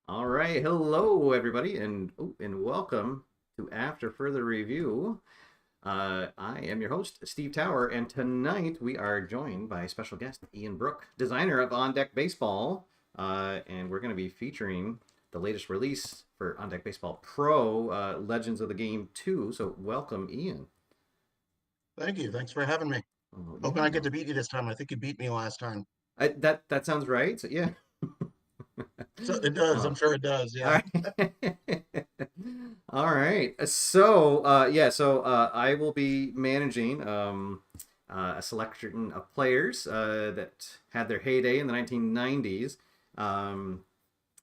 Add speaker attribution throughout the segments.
Speaker 1: All right, hello everybody, and welcome to After Further Review. I am your host, Steve Tower, and tonight we are joined by special guest Ian Brooke, designer of On Deck Baseball, and we're going to be featuring the latest release for On Deck Baseball Pro, Legends of the Game 2. So welcome, Ian.
Speaker 2: Thank you. Thanks for having me.
Speaker 1: Oh,
Speaker 2: Hoping I get
Speaker 1: yeah,
Speaker 2: to beat you this time. I think you beat me last time.
Speaker 1: that sounds right. So, yeah.
Speaker 2: So it does. I'm
Speaker 1: Oh,
Speaker 2: sure it does.
Speaker 1: all
Speaker 2: Yeah.
Speaker 1: right. All right. So I will be managing a selection of players that had their heyday in the 1990s. Um,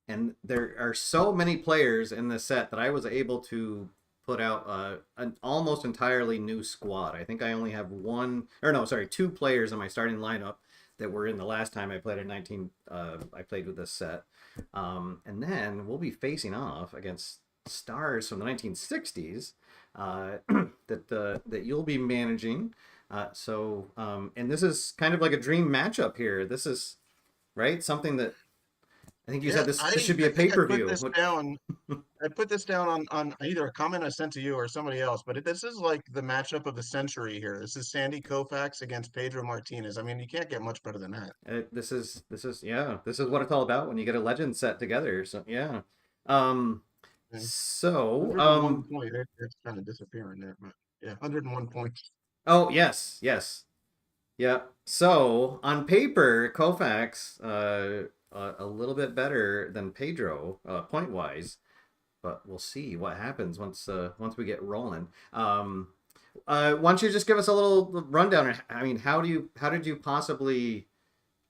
Speaker 1: and there are so many players in this set that I was able to put out an almost entirely new squad. I think I only have one, or no, sorry, two players in my starting lineup that were in the last time I played in 19. I played with this set, and then we'll be facing off against stars from the 1960s that you'll be managing. And this is kind of like a dream matchup here. This is right something that I think you
Speaker 2: Yeah.
Speaker 1: said this
Speaker 2: I
Speaker 1: should be
Speaker 2: I
Speaker 1: a pay
Speaker 2: think I
Speaker 1: per
Speaker 2: put
Speaker 1: view.
Speaker 2: this down. I put this down on either a comment I sent to you or somebody else, but this is like the matchup of the century here. This is Sandy Koufax against Pedro Martinez. I mean, you can't get much better than that.
Speaker 1: This is what it's all about when you get a legend set together. So yeah, um,
Speaker 2: Yeah.
Speaker 1: so
Speaker 2: 101 point. It's kind of disappearing there, but yeah, 101 points.
Speaker 1: oh yes, yeah. So on paper, Koufax a little bit better than Pedro point wise, but we'll see what happens once we get rolling. Why don't you just give us a little rundown? I mean, how did you possibly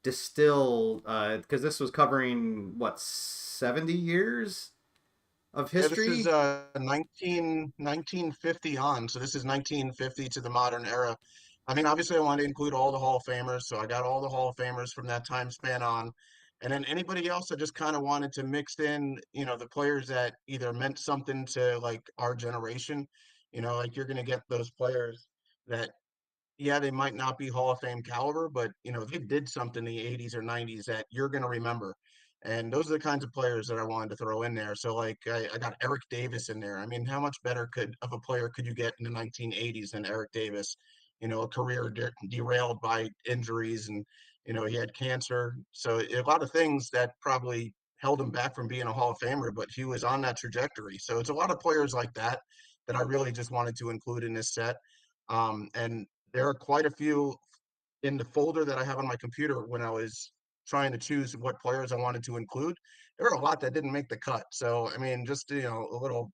Speaker 1: distill? Because this was covering what 70 years of
Speaker 2: Yeah, this is
Speaker 1: history.
Speaker 2: 1950 on. So this is 1950 to the modern era. I mean, obviously, I wanted to include all the Hall of Famers. So I got all the Hall of Famers from that time span on. And then anybody else I just kind of wanted to mix in, the players that either meant something to like our generation. Like you're going to get those players that, yeah, they might not be Hall of Fame caliber, but they did something in the 80s or 90s that you're going to remember. And those are the kinds of players that I wanted to throw in there. So like I got Eric Davis in there. I mean, how much better could of a player could you get in the 1980s than Eric Davis? A career derailed by injuries and he had cancer. So a lot of things that probably held him back from being a Hall of Famer, but he was on that trajectory. So it's a lot of players like that that I really just wanted to include in this set. And there are quite a few in the folder that I have on my computer when I was trying to choose what players I wanted to include. There are a lot that didn't make the cut. So, I mean, just, a little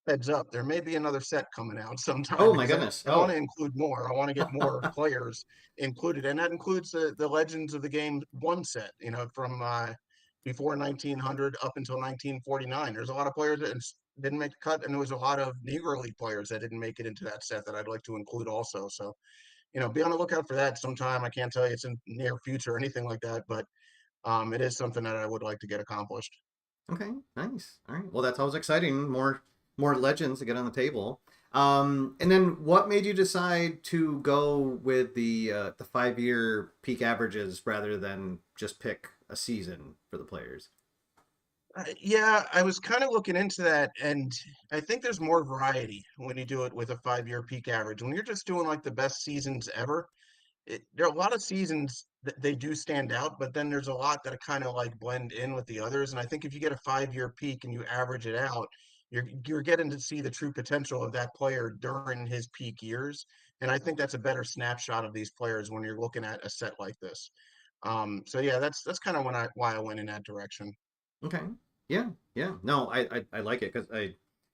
Speaker 2: heads up, there may be another set coming out sometime
Speaker 1: Oh my
Speaker 2: because
Speaker 1: goodness.
Speaker 2: I want to
Speaker 1: Oh.
Speaker 2: include more. I want to get more players included. And that includes the Legends of the Game one set, from before 1900 up until 1949. There's a lot of players that didn't make the cut, and there was a lot of Negro League players that didn't make it into that set that I'd like to include also. So, be on the lookout for that sometime. I can't tell you it's in near future or anything like that, but it is something that I would like to get accomplished.
Speaker 1: Okay, nice. All right. Well, that's always exciting. More legends to get on the table. And then what made you decide to go with the 5 year peak averages rather than just pick a season for the players?
Speaker 2: Yeah, I was kind of looking into that, and I think there's more variety when you do it with a 5 year peak average. When you're just doing like the best seasons ever, there are a lot of seasons that they do stand out, but then there's a lot that kind of like blend in with the others. And I think if you get a 5 year peak and you average it out, you're getting to see the true potential of that player during his peak years. And I think that's a better snapshot of these players when you're looking at a set like this. So yeah, that's kind of why I went in that direction.
Speaker 1: Okay. Yeah. Yeah. No, I like it because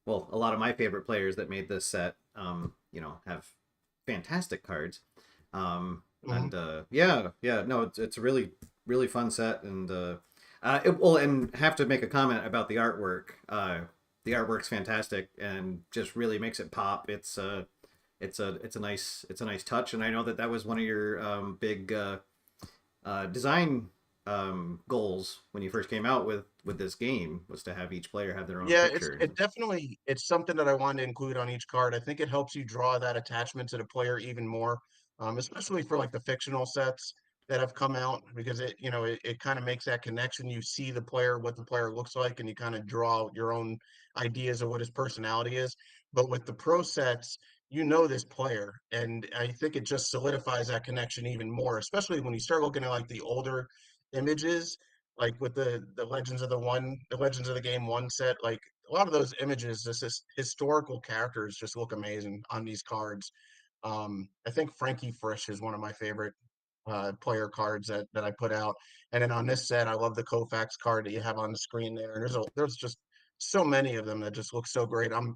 Speaker 1: well, a lot of my favorite players that made this set, have fantastic cards.
Speaker 2: Mhm.
Speaker 1: Yeah. No, it's a really fun set, and have to make a comment about the artwork. The artwork's fantastic and just really makes it pop. It's a nice touch, and I know that was one of your big design goals when you first came out with this game was to have each player have their own
Speaker 2: Yeah,
Speaker 1: picture.
Speaker 2: it definitely it's something that I wanted to include on each card. I think it helps you draw that attachment to the player even more, especially for like the fictional sets. that have come out because it kind of makes that connection. You see the player, what the player looks like, and you kind of draw your own ideas of what his personality is. But with the pro sets, you know this player, and I think it just solidifies that connection even more, especially when you start looking at like the older images, like with the Legends of the Game one set, like a lot of those images, this historical characters just look amazing on these cards. I think Frankie Frisch is one of my favorite player cards that I put out. And then on this set, I love the Koufax card that you have on the screen there. And there's just so many of them that just look so great. I'm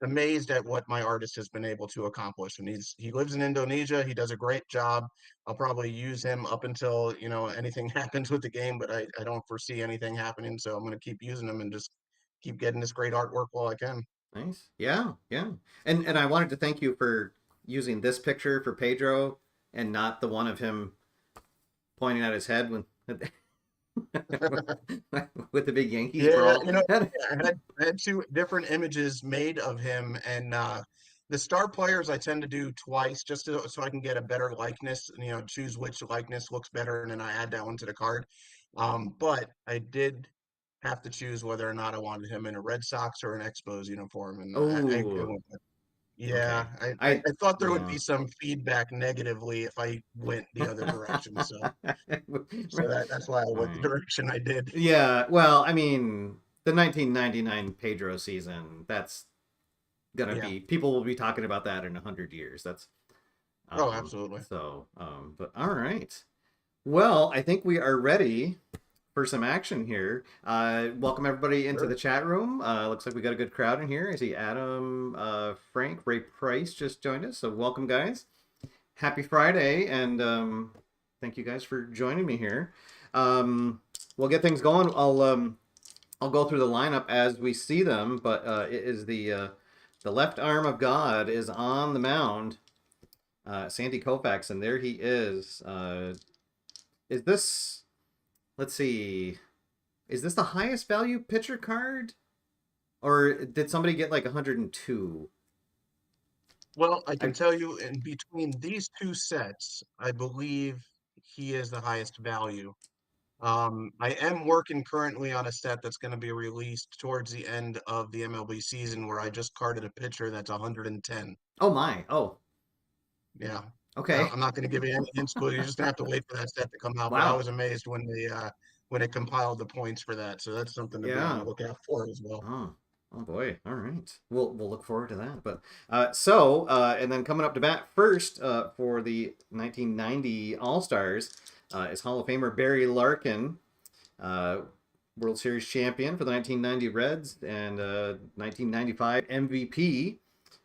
Speaker 2: amazed at what my artist has been able to accomplish. And he lives in Indonesia. He does a great job. I'll probably use him up until anything happens with the game, but I don't foresee anything happening. So I'm going to keep using him and just keep getting this great artwork while I can.
Speaker 1: Nice. Yeah, yeah. And I wanted to thank you for using this picture for Pedro and not the one of him pointing at his head when with the big Yankees
Speaker 2: Yeah,
Speaker 1: brawl.
Speaker 2: I had two different images made of him, and the star players I tend to do twice just so I can get a better likeness, and choose which likeness looks better, and then I add that one to the card. But I did have to choose whether or not I wanted him in a Red Sox or an Expos uniform, and I
Speaker 1: Oh,
Speaker 2: went with, yeah,
Speaker 1: okay.
Speaker 2: I thought there would
Speaker 1: Yeah.
Speaker 2: be some feedback negatively if I went the other direction, so that's why I went the
Speaker 1: Right.
Speaker 2: direction I did.
Speaker 1: Yeah, well, I mean, the 1999 Pedro season, that's gonna
Speaker 2: Yeah.
Speaker 1: be, people will be talking about that in 100 years. That's
Speaker 2: Oh, absolutely.
Speaker 1: but all right. Well, I think we are ready for some action here. Welcome everybody into the
Speaker 2: Sure.
Speaker 1: chat room. Looks like we got a good crowd in here. I see Adam, Frank, Ray Price just joined us. So welcome, guys. Happy Friday, and thank you guys for joining me here. We'll get things going. I'll go through the lineup as we see them, but it is the left arm of God is on the mound. Sandy Koufax, and there he is. Is this? Let's see. Is this the highest value pitcher card, or did somebody get like 102?
Speaker 2: Well, I can
Speaker 1: I
Speaker 2: tell you in between these two sets, I believe he is the highest value. I am working currently on a set that's going to be released towards the end of the MLB season where I just carded a pitcher that's 110.
Speaker 1: oh my oh
Speaker 2: Yeah.
Speaker 1: okay
Speaker 2: I'm not going to give you any hints, but you're just going to have to wait for that set to come out. But I
Speaker 1: wow
Speaker 2: was amazed when it compiled the points for that. So that's something to be on the
Speaker 1: yeah
Speaker 2: lookout for as well.
Speaker 1: oh oh boy all right we'll look forward to that but and then coming up to bat first for the 1990 All Stars is Hall of Famer Barry Larkin, uh, World Series champion for the 1990 Reds and 1995 MVP.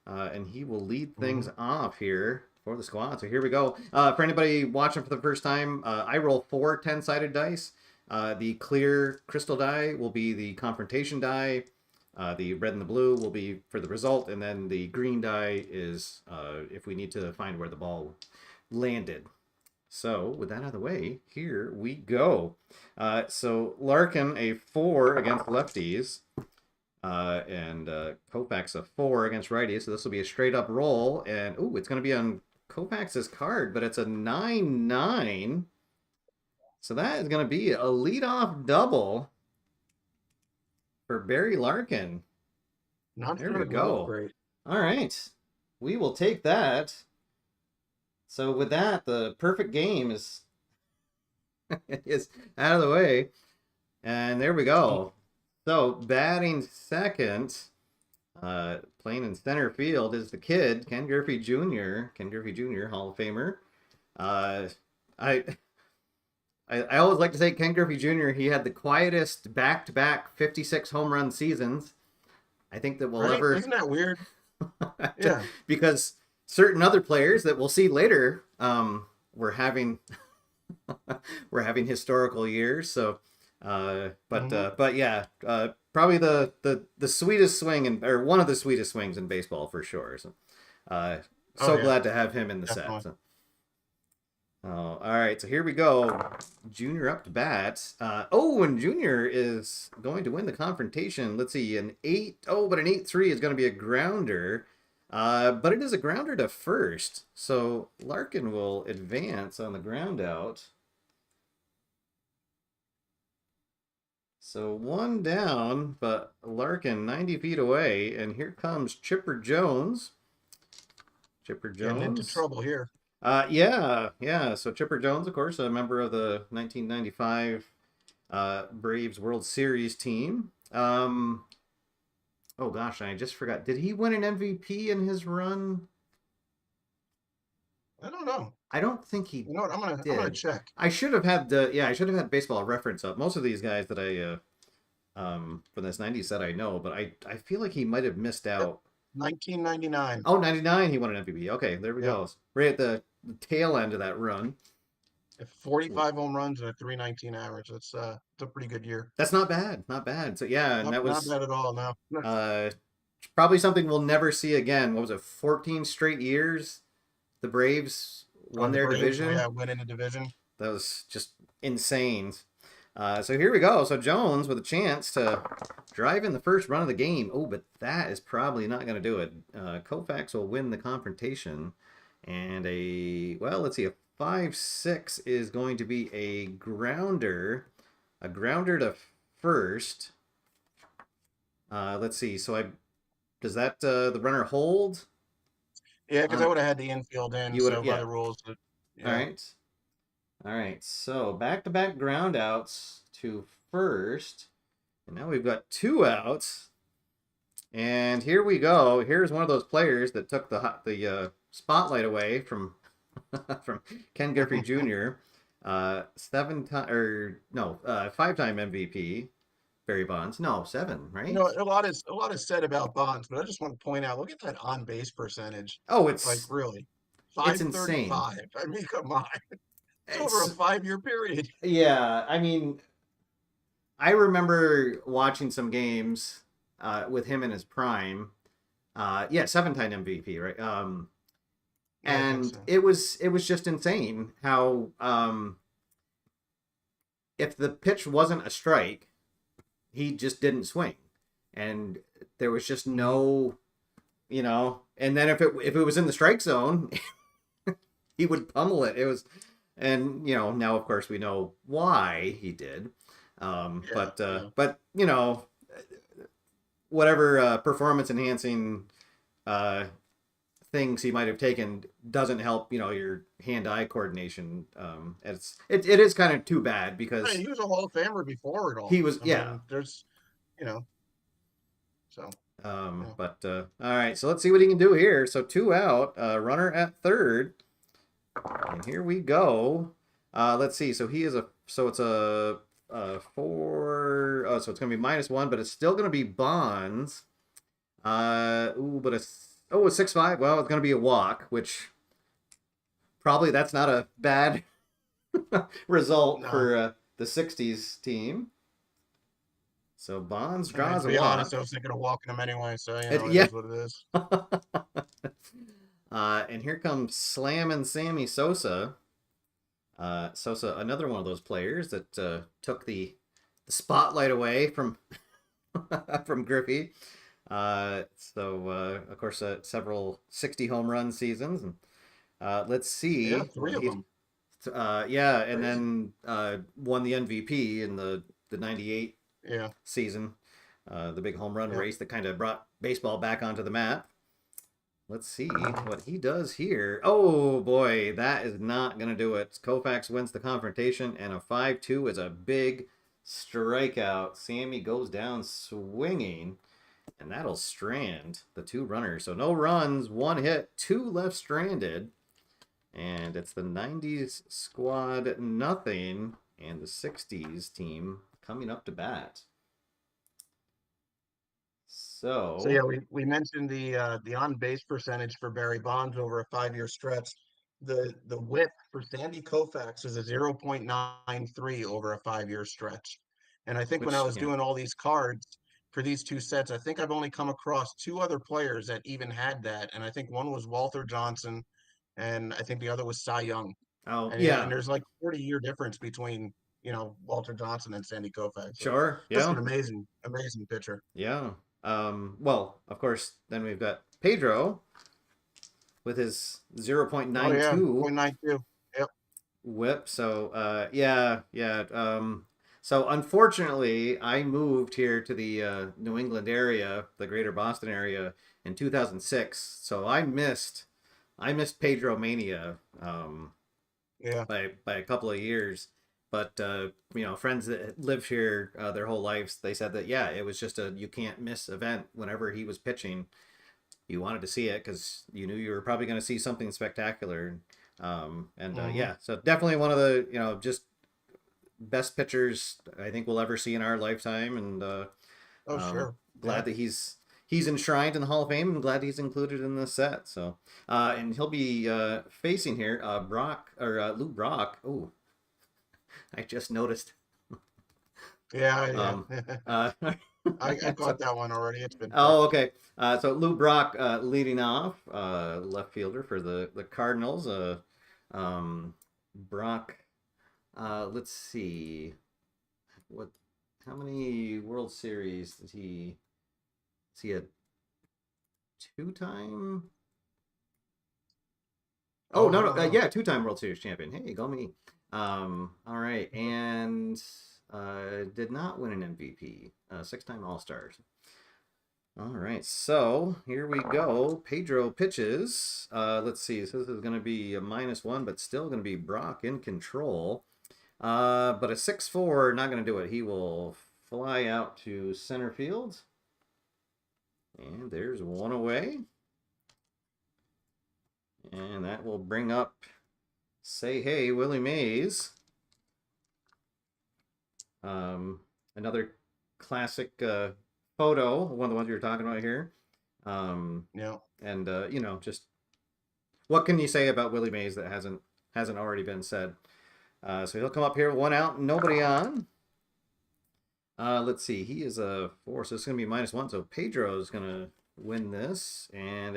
Speaker 1: And he will lead things
Speaker 2: Hmm.
Speaker 1: off here for the squad. So here we go. For anybody watching for the first time, I roll 4 10-sided dice. The clear crystal die will be the confrontation die. The red and the blue will be for the result, and then the green die is if we need to find where the ball landed. So, with that out of the way, here we go. So, Larkin, a 4 against lefties, and Koufax, a 4 against righties. So, this will be a straight up roll. And, ooh, it's going to be on Koufax's card, but it's a 9-9. So, that is going to be a leadoff double for Barry Larkin.
Speaker 2: Not
Speaker 1: There
Speaker 2: sure
Speaker 1: we
Speaker 2: it look
Speaker 1: go.
Speaker 2: great.
Speaker 1: All right. We will take that. So, with that, the perfect game is, is out of the way. And there we go. So batting second, playing in center field is the kid, Ken Griffey Jr. Ken Griffey Jr., Hall of Famer. Uh, I, I always like to say Ken Griffey Jr. He had the quietest back-to-back 56 home run seasons I think that we'll
Speaker 2: Right?
Speaker 1: ever,
Speaker 2: Isn't that weird? Yeah.
Speaker 1: because certain other players that we'll see later were having we're having historical years. So,
Speaker 2: Hmm.
Speaker 1: but yeah, probably the sweetest swing or one of the sweetest swings in baseball for sure. So,
Speaker 2: Oh
Speaker 1: so
Speaker 2: yeah,
Speaker 1: glad to have him in the set.
Speaker 2: definitely.
Speaker 1: So, all right, so here we go. Junior up to bat. And Junior is going to win the confrontation. Let's see, an 8. Oh, but an 8-3 is going to be a grounder. But it is a grounder to first, so Larkin will advance on the ground out. So one down, but Larkin 90 feet away, and here comes Chipper Jones. Chipper
Speaker 2: Getting into
Speaker 1: Jones.
Speaker 2: trouble here.
Speaker 1: Yeah, yeah. So Chipper Jones, of course, a member of the 1995 Braves World Series team. Oh gosh, I just forgot. Did he win an MVP in his run?
Speaker 2: I don't know.
Speaker 1: I don't think he
Speaker 2: You know what? I'm gonna
Speaker 1: did.
Speaker 2: check.
Speaker 1: I should have had the yeah, I should have had baseball reference up. Most of these guys that I from this 90s set I know, but I feel like he might have missed
Speaker 2: Yep.
Speaker 1: out.
Speaker 2: 1999.
Speaker 1: Oh, 99 he won an MVP. Okay, there we
Speaker 2: Yep.
Speaker 1: go. Right at the tail end of that run.
Speaker 2: 45 home runs and a 319 average. It's a pretty good year.
Speaker 1: That's not bad. Not bad. So yeah, and that
Speaker 2: Not
Speaker 1: was
Speaker 2: bad at all. No.
Speaker 1: uh probably something we'll never see again. What was it? 14 straight years the Braves
Speaker 2: Oh,
Speaker 1: won
Speaker 2: the
Speaker 1: their
Speaker 2: Braves. Oh
Speaker 1: division.
Speaker 2: yeah, winning the division.
Speaker 1: That was just insane. So here we go. So Jones with a chance to drive in the first run of the game. Oh, but that is probably not going to do it. Koufax will win the confrontation. And well, let's see, a 5-6 is going to be a grounder. A grounder to first. Let's see. Does that, the runner hold?
Speaker 2: Yeah, because I
Speaker 1: On,
Speaker 2: would have had the infield in.
Speaker 1: you would,
Speaker 2: So by
Speaker 1: yeah.
Speaker 2: the rules,
Speaker 1: All
Speaker 2: yeah.
Speaker 1: right. All right, so back-to-back ground outs to first. And now we've got 2 outs. And here we go. Here's one of those players that took the spotlight away from from Ken Griffey Jr. 7-time or no, 5-time MVP. Barry Bonds. No, 7,
Speaker 2: You
Speaker 1: right?
Speaker 2: know, a lot is said about Bonds, but I just want to point out, look at that on base percentage.
Speaker 1: Oh,
Speaker 2: Like really,
Speaker 1: it's insane.
Speaker 2: 535. I mean, come on. It's over a
Speaker 1: It's
Speaker 2: 5-year period.
Speaker 1: yeah, I mean, I remember watching some games with him in his prime. Yeah, 7-time MVP, right?
Speaker 2: Yeah, I think
Speaker 1: And
Speaker 2: so.
Speaker 1: it was just insane how if the pitch wasn't a strike, he just didn't swing, and there was just
Speaker 2: Hmm.
Speaker 1: no, And then if it was in the strike zone, he would pummel it. It was, and now of course we know why he did.
Speaker 2: Yeah, yeah.
Speaker 1: But whatever performance enhancing uh, things he might have taken doesn't help your hand-eye coordination. It is kind of too bad
Speaker 2: Hey,
Speaker 1: because
Speaker 2: he was a Hall of Famer before it
Speaker 1: he
Speaker 2: all.
Speaker 1: was,
Speaker 2: I
Speaker 1: yeah.
Speaker 2: mean, you know, so yeah.
Speaker 1: But all right, so let's see what he can do here. So 2 out, runner at third, and here we go. Let's see. So it's a 4. Oh, so it's gonna be -1, but it's still gonna be Bonds. But a 6-5. Well, it's gonna be a walk, which probably that's not a bad result
Speaker 2: No,
Speaker 1: for the 60s team. So Bonds
Speaker 2: I mean,
Speaker 1: draws
Speaker 2: to
Speaker 1: a
Speaker 2: be honest, I
Speaker 1: walk.
Speaker 2: was thinking of walking him anyway. So it
Speaker 1: Yeah.
Speaker 2: is what it is.
Speaker 1: And here comes Slammin' Sammy Sosa. Sosa, another one of those players that took the spotlight away from from Griffey. Of course, several 60 home run seasons. And let's
Speaker 2: Yeah,
Speaker 1: see
Speaker 2: three
Speaker 1: what
Speaker 2: of
Speaker 1: he.
Speaker 2: them.
Speaker 1: Yeah, and
Speaker 2: Crazy.
Speaker 1: then won the MVP in the '98
Speaker 2: Yeah,
Speaker 1: season. The big home run
Speaker 2: yeah.
Speaker 1: race that kind of brought baseball back onto the map. Let's see what he does here. Oh boy, that is not going to do it. Koufax wins the confrontation, and a 5-2 is a big strikeout. Sammy goes down swinging, and that'll strand the 2 runners. So no runs, 1 hit, 2 left stranded. And it's the 90s squad nothing, and the 60s team coming up to bat.
Speaker 2: So yeah,
Speaker 1: So,
Speaker 2: we mentioned the on base percentage for Barry Bonds over a 5-year stretch. The whip for Sandy Koufax is a 0.93 over a 5-year stretch. And I think when I
Speaker 1: which,
Speaker 2: was
Speaker 1: yeah.
Speaker 2: doing all these cards for these two sets, I think I've only come across 2 other players that even had that. And I think one was Walter Johnson, and I think the other was Cy Young.
Speaker 1: Oh,
Speaker 2: And
Speaker 1: yeah.
Speaker 2: there's like 40-year difference between Walter Johnson and Sandy Koufax. So
Speaker 1: Sure.
Speaker 2: just
Speaker 1: Yeah.
Speaker 2: an amazing, amazing pitcher.
Speaker 1: Yeah. Well, of course, then we've got Pedro. with his
Speaker 2: Oh yeah,
Speaker 1: 0.92
Speaker 2: .92. Yep.
Speaker 1: whip. So yeah, yeah. So unfortunately, I moved here to the New England area, the Greater Boston area, in 2006. So I missed Pedro Mania
Speaker 2: Yeah.
Speaker 1: by a couple of years. But friends that lived here their whole lives, they said that yeah, it was just a you can't miss event whenever he was pitching. You wanted to see it because you knew you were probably going to see something spectacular. And
Speaker 2: Hmm.
Speaker 1: yeah, so definitely one of the just best pitchers I think we'll ever see in our lifetime. And
Speaker 2: Oh
Speaker 1: um,
Speaker 2: sure. Yeah.
Speaker 1: glad that he's enshrined in the Hall of Fame and glad he's included in this set. So and he'll be facing here Brock or Lou Brock. Oh, I just noticed.
Speaker 2: Yeah.
Speaker 1: Um,
Speaker 2: Yeah.
Speaker 1: uh,
Speaker 2: I
Speaker 1: so
Speaker 2: caught that one already. It's been
Speaker 1: Oh,
Speaker 2: picked.
Speaker 1: okay. So Lou Brock leading off, left fielder for the Cardinals. Brock. Let's see what. How many World Series did he? Is he a two-time? Oh no, no,
Speaker 2: Uh,
Speaker 1: yeah, two-time World Series champion. Hey, go me. All right, and did not win an MVP. Six-time All-Stars. All right, so here we go. Pedro pitches. Let's see. So this is going to be a -1, but still going to be Brock in control. But a 6-4, not going to do it. He will fly out to center field. And there's one away. And that will bring up Say Hey, Willie Mays. Um, Another classic photo, one of the ones you're talking about here. Um,
Speaker 2: yeah.
Speaker 1: and just what can you say about Willie Mays that hasn't already been said? So he'll come up here, one out, nobody on. Let's see, he is a 4, so it's gonna be -1. So Pedro's gonna win this, and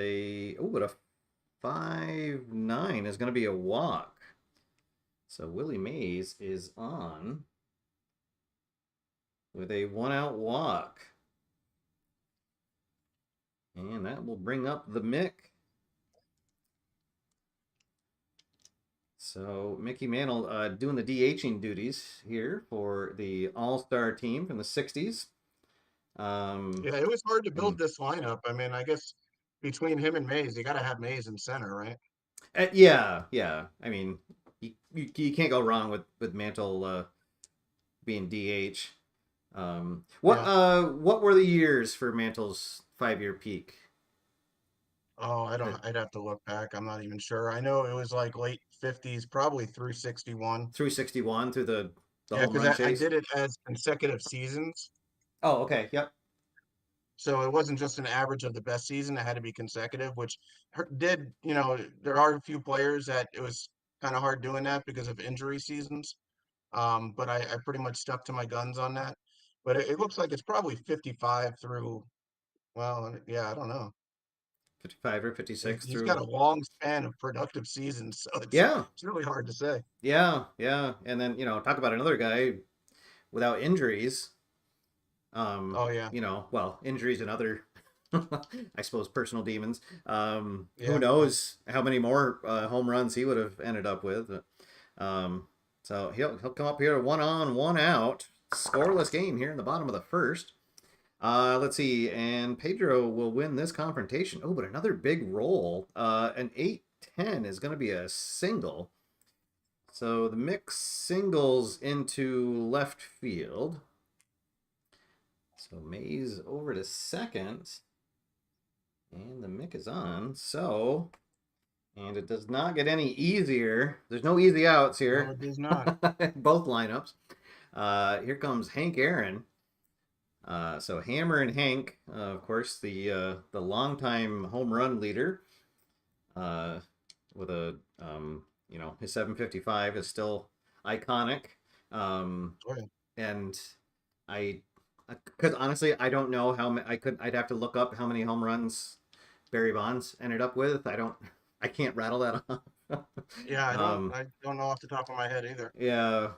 Speaker 1: but a 5-9 is gonna be a walk. So Willie Mays is on with a 1-out walk, and that will bring up the Mick. So Mickey Mantle doing the DHing duties here for the All-Star team from the 60s. Um,
Speaker 2: Yeah, it was hard to
Speaker 1: and
Speaker 2: build this lineup. I mean, I guess between him and Mays, you got to have Mays in center, right?
Speaker 1: yeah, yeah. I mean, you can't go wrong with Mantle being DH.
Speaker 2: Yeah.
Speaker 1: What were the years for Mantle's 5-year peak?
Speaker 2: Oh, I
Speaker 1: The
Speaker 2: don't. I'd have to look back. I'm not even sure. I know it was like late 50s, probably through 61.
Speaker 1: 361 through the
Speaker 2: Yeah,
Speaker 1: home
Speaker 2: because
Speaker 1: run
Speaker 2: I
Speaker 1: chase.
Speaker 2: did it as consecutive seasons.
Speaker 1: Oh, okay. Yep.
Speaker 2: So it wasn't just an average of the best season. It had to be consecutive, which did, there are a few players that it was kind of hard doing that because of injury seasons. But I pretty much stuck to my guns on that. But it looks like it's probably 55 through, well, yeah, I don't know.
Speaker 1: 55 or 56
Speaker 2: He's got
Speaker 1: through.
Speaker 2: a long span of productive seasons, so
Speaker 1: Yeah.
Speaker 2: it's really hard to say.
Speaker 1: Yeah. Yeah. And then, talk about another guy without injuries.
Speaker 2: Oh yeah,
Speaker 1: Well, injuries and other, I suppose, personal demons. Who
Speaker 2: yeah, yeah.
Speaker 1: knows how many more home runs he would have ended up with. So he'll come up here one on, one out, scoreless game here in the bottom of the first. Let's see, and Pedro will win this confrontation. Oh, but another big roll. An 8-10 is going to be a single. So the mix singles into left field. So Mays over to second. And the Mick is on. So, and it does not get any easier. There's no easy outs
Speaker 2: No,
Speaker 1: here.
Speaker 2: it is not.
Speaker 1: Both lineups. Here comes Hank Aaron. So Hammer and Hank, of course, the longtime home run leader, uh, with his 755 is still iconic. Um,
Speaker 2: Oh, yeah.
Speaker 1: and I, because honestly, I don't know how many. I'd have to look up how many home runs Barry Bonds ended up with. I can't rattle that off.
Speaker 2: Yeah,
Speaker 1: um,
Speaker 2: I don't know off the top of my head either.
Speaker 1: yeah.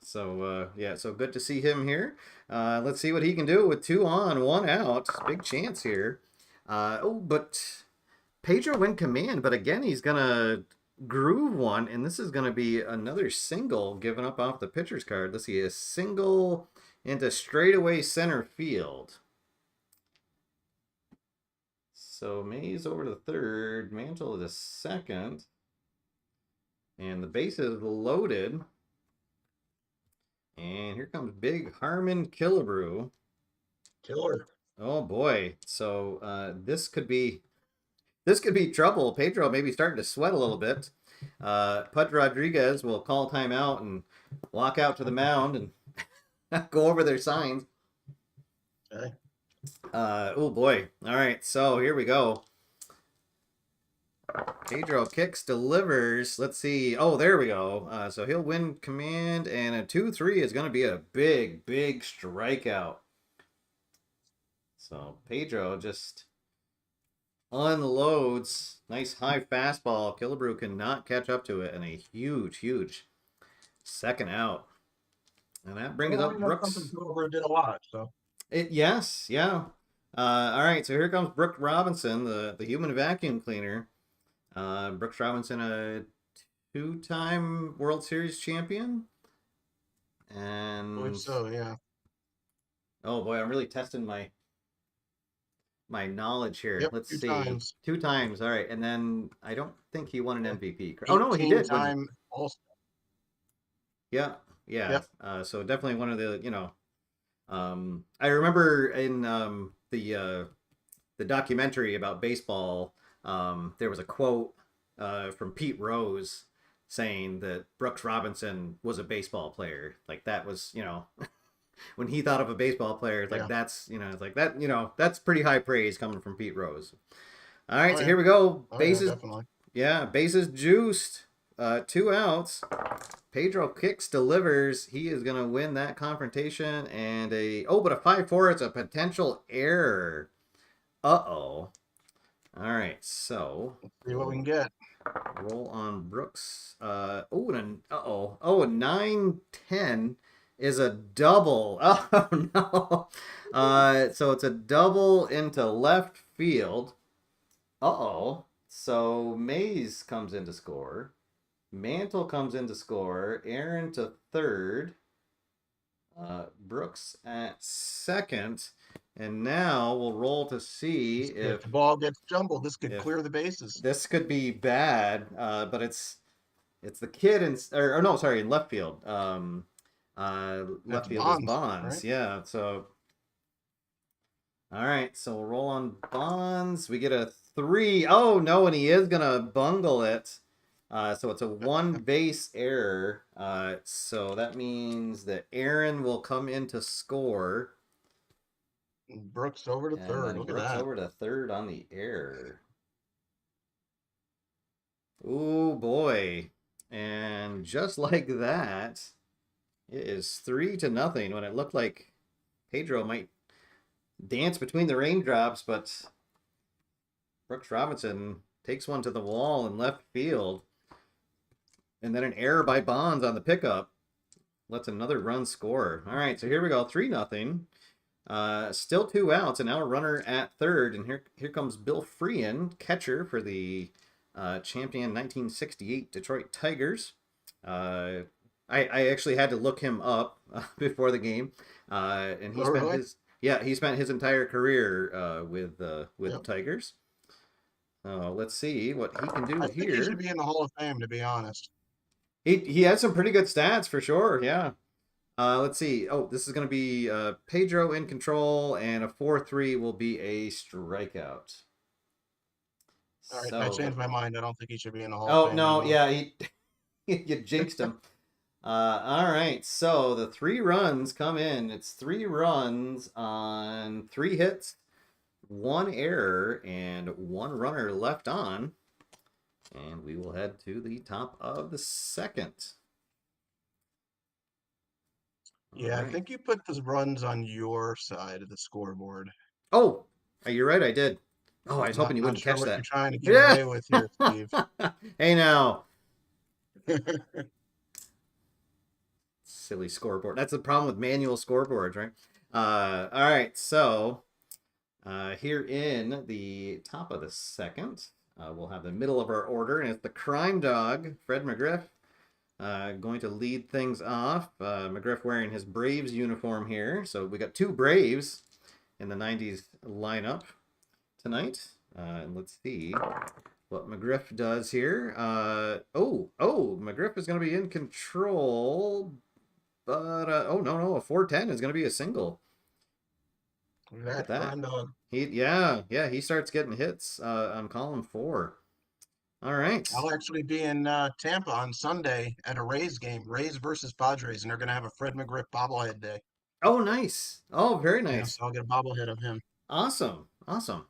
Speaker 1: So good to see him here. Let's see what he can do with 2 on, 1 out. Big chance here. But Pedro win command, but again, he's going to groove one, and this is going to be another single given up off the pitcher's card. Let's see, a single into straightaway center field. So Mays over to third, Mantle to second, and the base is loaded. And here comes Big Harmon Killebrew.
Speaker 2: Killer.
Speaker 1: Oh boy! So this could be trouble. Pedro maybe starting to sweat a little bit. Pud Rodriguez will call timeout and walk out to the mound and go over their signs.
Speaker 2: Okay.
Speaker 1: Oh boy! All right, so here we go. Pedro kicks, delivers. Let's see. Oh, there we go. So he'll win command, and a 2-3 is going to be a big, big strikeout. So Pedro just unloads. Nice high fastball. Killebrew cannot catch up to it, and a huge, huge second out. And that brings up Brooks.
Speaker 2: Killebrew did a lot. So.
Speaker 1: Yes, yeah. All right, so here comes Brooke Robinson, the human vacuum cleaner. Brooks Robinson, a 2-time World Series champion. And
Speaker 2: I believe so, yeah.
Speaker 1: Oh boy, I'm really testing my knowledge here.
Speaker 2: Yep,
Speaker 1: Let's
Speaker 2: 2
Speaker 1: see.
Speaker 2: times.
Speaker 1: 2 times. All right. And then I don't think he won an MVP. Oh no, he did.
Speaker 2: Time also.
Speaker 1: Yeah. Yeah.
Speaker 2: Yep.
Speaker 1: So definitely one of the, I remember in the documentary about baseball, there was a quote from Pete Rose saying that Brooks Robinson was a baseball player. Like that was, when he thought of a baseball player, it's like that's, it's like that, that's pretty high praise coming from Pete Rose. All right, so here we go. Bases, bases juiced. 2 outs. Pedro kicks, delivers. He is gonna win that confrontation, and but a 5-4. It's a potential error. Uh-oh. All right, so
Speaker 2: let's see what we can get.
Speaker 1: Roll on Brooks. A 9-10 is a double. Oh no. So it's a double into left field. Uh-oh. So Mays comes in to score. Mantle comes in to score. Aaron to third. Brooks at second. And now we'll roll to see if
Speaker 2: the ball gets jumbled. This could clear the bases.
Speaker 1: This could be bad, but it's the kid in left field. Left field is Bonds. Right? Yeah. So all right, so we'll roll on Bonds. We get a 3. Oh no, and he is gonna bungle it. So it's a 1 base error. So that means that Aaron will come in to score.
Speaker 2: Brooks over to third. Look at that.
Speaker 1: Brooks over to third on the error. Oh boy. And just like that, it is 3-0 when it looked like Pedro might dance between the raindrops, but Brooks Robinson takes one to the wall in left field. And then an error by Bonds on the pickup lets another run score. All right, so here we go, 3-0. Still 2 outs, and now a runner at third. And here comes Bill Freehan, catcher for the champion 1968 Detroit Tigers. I actually had to look him up before the game, and he spent his entire career with the Tigers. Let's see what he can do here.
Speaker 2: I think he should be in the Hall of Fame, to be honest.
Speaker 1: He has some pretty good stats for sure. Yeah. Let's see. Oh, this is going to be Pedro in control, and a 4-3 will be a strikeout.
Speaker 2: All right, I changed my mind. I don't think he should be in the Hall of Fame.
Speaker 1: Oh, no, yeah, you jinxed him. All right, so the 3 runs come in. It's 3 runs on 3 hits, 1 error, and 1 runner left on. And we will head to the top of the second.
Speaker 2: Yeah, I think you put those runs on your side of the scoreboard.
Speaker 1: Oh, you're right, I did. Oh, I was hoping you wouldn't catch that.
Speaker 2: You're trying to get away with here, Steve.
Speaker 1: Hey now. Silly scoreboard. That's the problem with manual scoreboards, right? All right, so here in the top of the second, We'll have the middle of our order, and it's the crime dog, Fred McGriff, going to lead things off. McGriff wearing his Braves uniform here. So we got two Braves in the 90s lineup tonight. And let's see what McGriff does here. McGriff is going to be in control. But, no, a 410 is going to be a single. Look at that. He starts getting hits on column 4. All right.
Speaker 2: I'll actually be in Tampa on Sunday at a Rays game, Rays versus Padres, and they're going to have a Fred McGriff bobblehead day.
Speaker 1: Oh, nice. Oh, very
Speaker 2: Yeah,
Speaker 1: nice.
Speaker 2: so I'll get a bobblehead of him.
Speaker 1: Awesome. Awesome.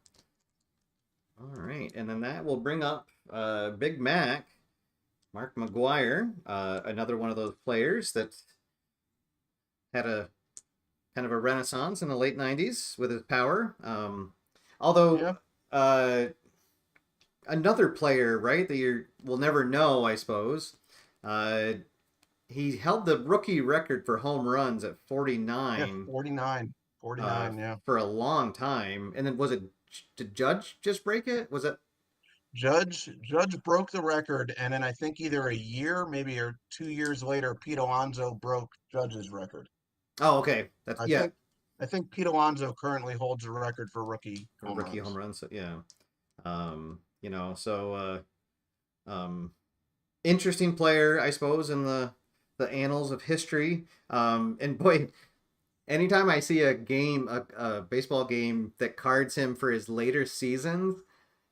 Speaker 1: All right. And then that will bring up Big Mac, Mark McGuire, another one of those players that had a kind of a renaissance in the late 90s with his power. Although another player, right, that we'll never know, I suppose. He held the rookie record for home runs at 49.
Speaker 2: Yeah, 49. 49, yeah.
Speaker 1: For a long time. And then did Judge just break it? Was it?
Speaker 2: Judge broke the record, and then I think either a year, maybe or 2 years later, Pete Alonso broke Judge's record.
Speaker 1: Oh, okay.
Speaker 2: I think Pete Alonso currently holds the record for rookie home
Speaker 1: runs. So, yeah. Interesting player, I suppose, in the annals of history. And boy, anytime I see a baseball game that cards him for his later seasons,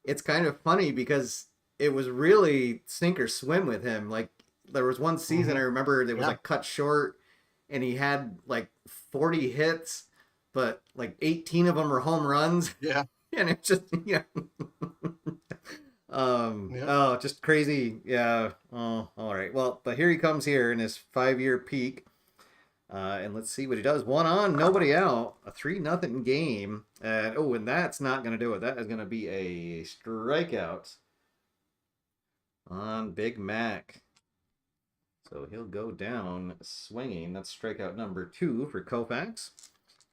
Speaker 1: it's kind of funny because it was really sink or swim with him. Like there was one season I remember that was like cut short, and he had like 40 hits, but like 18 of them were home runs.
Speaker 2: Yeah.
Speaker 1: And it's just oh, just crazy. Yeah. Oh, all right. Well, but here he comes here in his 5-year peak. And let's see what he does. 1 on, nobody out. A 3-0 game. And that's not going to do it. That is going to be a strikeout on Big Mac. So he'll go down swinging. That's strikeout number 2 for Koufax.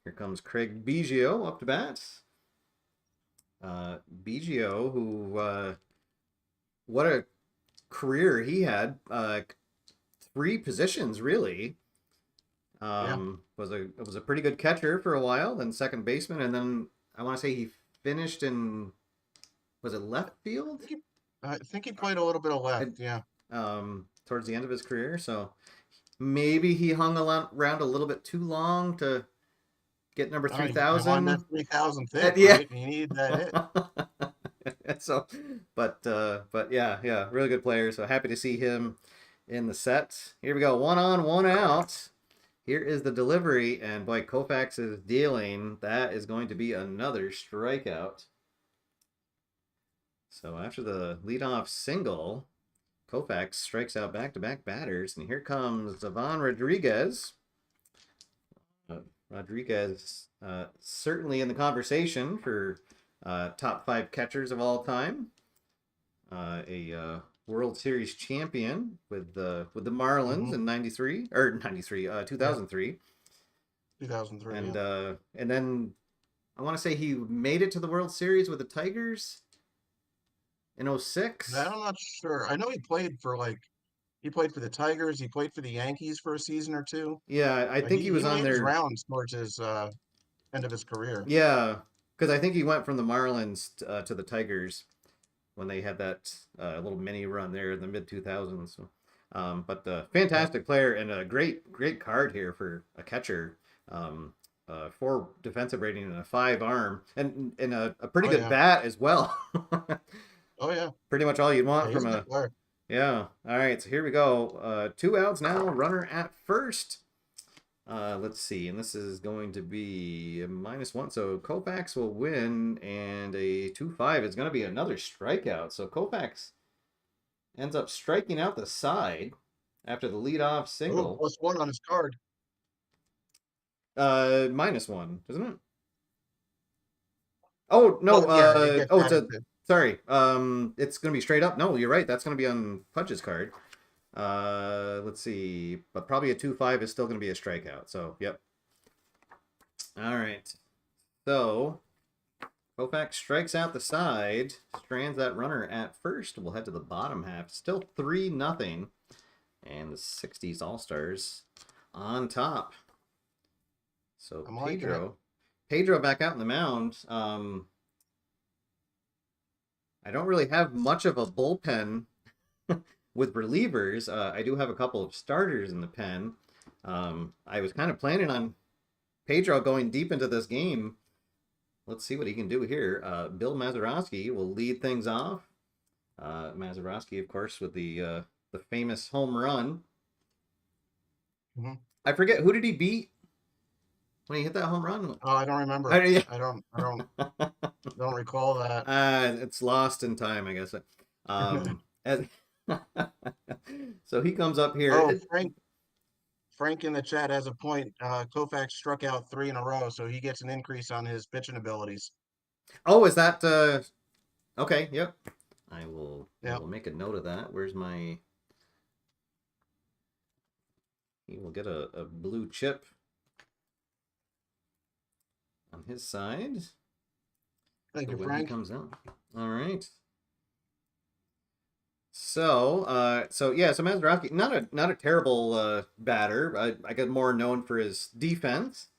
Speaker 1: Here comes Craig Biggio up to bat. Biggio, who, what a career he had. 3 positions, really. Was a pretty good catcher for a while, then second baseman, and then I want to say he finished in, was it left field?
Speaker 2: I think he played a little bit of left,
Speaker 1: towards the end of his career, so maybe he hung around a little bit too long to get number 3,000.
Speaker 2: On that 3,000 hit, right? He needed that hit.
Speaker 1: So, but yeah, really good player. So happy to see him in the set. Here we go, 1 on, 1 out. Here is the delivery, and boy, Koufax is dealing. That is going to be another strikeout. So after the leadoff single, Koufax strikes out back-to-back batters, and here comes Ivan Rodriguez. Rodriguez certainly in the conversation for top 5 catchers of all time. A World Series champion with the Marlins in 2003.
Speaker 2: 2003.
Speaker 1: And then I want to say he made it to the World Series with the Tigers in 2006.
Speaker 2: I'm not sure. I know he played for the Tigers. He played for the Yankees for a season or 2.
Speaker 1: Yeah, I think he was on their
Speaker 2: rounds towards his end of his career.
Speaker 1: Yeah, because I think he went from the Marlins to the Tigers when they had that little mini run there in the mid-2000s. But fantastic player and a great card here for a catcher. 4 defensive rating and a 5 arm and a pretty good bat as well.
Speaker 2: Oh yeah,
Speaker 1: pretty much all you'd want from a
Speaker 2: player.
Speaker 1: Yeah. All right, so here we go. 2 outs now, runner at first. Let's see, and this is going to be a -1, so Koufax will win, and a 2-5 is going to be another strikeout. So Koufax ends up striking out the side after the leadoff single.
Speaker 2: +1 on his card.
Speaker 1: -1, isn't it? Oh no! Sorry. It's going to be straight up. No, you're right. That's going to be on Pudge's card. Let's see, but probably a 2-5 is still going to be a strikeout. So, yep. All right. So, Koufax strikes out the side, strands that runner at first. We'll head to the bottom half. Still 3-0. And the 60s All-Stars on top. So
Speaker 2: I'm liking it.
Speaker 1: Pedro back out in the mound. I don't really have much of a bullpen with relievers. I do have a couple of starters in the pen. I was kind of planning on Pedro going deep into this game. Let's see what he can do here. Bill Mazeroski will lead things off. Mazeroski, of course, with the famous home run.
Speaker 2: Hmm.
Speaker 1: I forget, who did he beat when he hit that home run?
Speaker 2: Oh, I don't remember.
Speaker 1: I,
Speaker 2: I don't recall that.
Speaker 1: it's lost in time, I guess. As, so he comes up here.
Speaker 2: Oh, Frank in the chat has a point. Koufax struck out 3 in a row, so he gets an increase on his pitching abilities.
Speaker 1: Oh, is that okay? Yep. I will
Speaker 2: Yeah.
Speaker 1: make a note of that. Where's my? He will get a blue chip on his side.
Speaker 2: Thank you,
Speaker 1: When he
Speaker 2: Frank.
Speaker 1: comes out. All right. So Mazeroski, not a terrible batter. I got more known for his defense,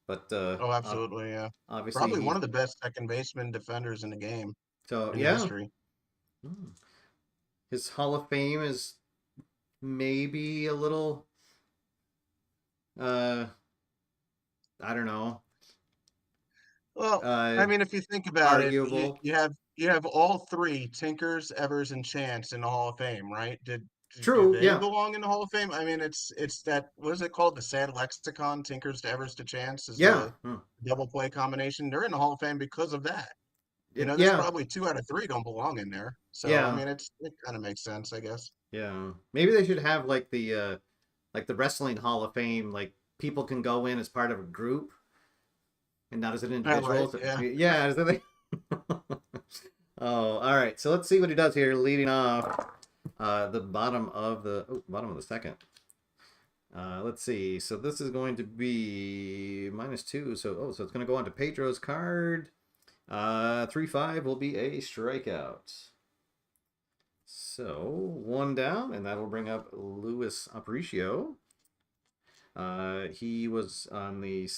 Speaker 1: but
Speaker 2: Oh, absolutely, yeah.
Speaker 1: obviously
Speaker 2: Probably one
Speaker 1: he's
Speaker 2: of the best second baseman defenders in the game,
Speaker 1: so
Speaker 2: in
Speaker 1: yeah.
Speaker 2: history.
Speaker 1: His Hall of Fame is maybe a little I don't know,
Speaker 2: Well, I mean, if you think about it, you
Speaker 1: arguable.
Speaker 2: you have you have all three, Tinkers, Evers, and Chance in the Hall of Fame, right? Do
Speaker 1: True,
Speaker 2: they
Speaker 1: yeah,
Speaker 2: belong in the Hall of Fame? I mean, it's that, what is it called? The sad lexicon, Tinkers to Evers to Chance is
Speaker 1: yeah,
Speaker 2: the double play combination. They're in the Hall of Fame because of that. There's
Speaker 1: yeah,
Speaker 2: probably 2 out of 3 don't belong in there. So, I
Speaker 1: yeah,
Speaker 2: mean, it kind of makes sense, I guess.
Speaker 1: yeah. Maybe they should have like the Wrestling Hall of Fame, like people can go in as part of a group and not as an
Speaker 2: All right,
Speaker 1: individual. So,
Speaker 2: yeah.
Speaker 1: yeah, is that they... Oh, all right. So let's see what he does here, leading off the bottom of the second. Let's see. So this is going to be -2. So it's going to go on to Pedro's card. 3-5 will be a strikeout. So 1 down, and that'll bring up Luis Aparicio. He was on the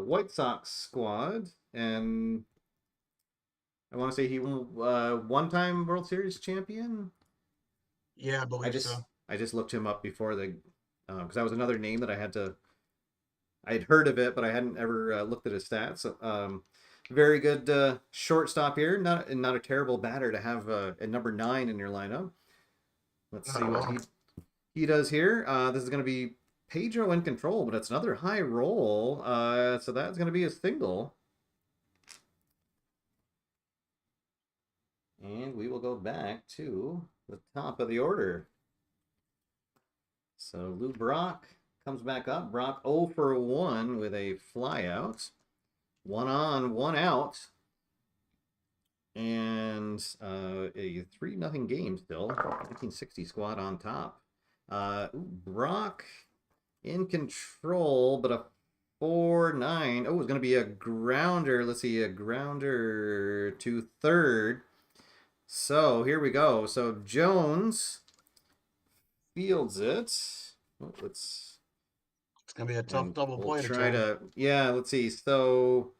Speaker 1: White Sox squad, and I want to say he won one-time World Series champion.
Speaker 2: Yeah, I
Speaker 1: I
Speaker 2: believe
Speaker 1: just
Speaker 2: so.
Speaker 1: I just looked him up before because that was another name that I had heard of it, but I hadn't ever looked at his stats. So, very good shortstop here. Not a terrible batter to have at number 9 in your lineup. Let's see
Speaker 2: Not at
Speaker 1: what
Speaker 2: all.
Speaker 1: he does here. This is going to be Pedro in control, but it's another high roll. So that's going to be a single. And we will go back to the top of the order. So Lou Brock comes back up. Brock 0 for 1 with a flyout. 1 on, 1 out. And a 3-0 game still. 1960 squad on top. Brock in control, but a 4-9. Oh, it's going to be a grounder. Let's see, a grounder to third. So here we go. So Jones fields it. Oh,
Speaker 2: It's gonna be a tough double
Speaker 1: we'll
Speaker 2: play to
Speaker 1: try
Speaker 2: turn.
Speaker 1: to, yeah, let's see. So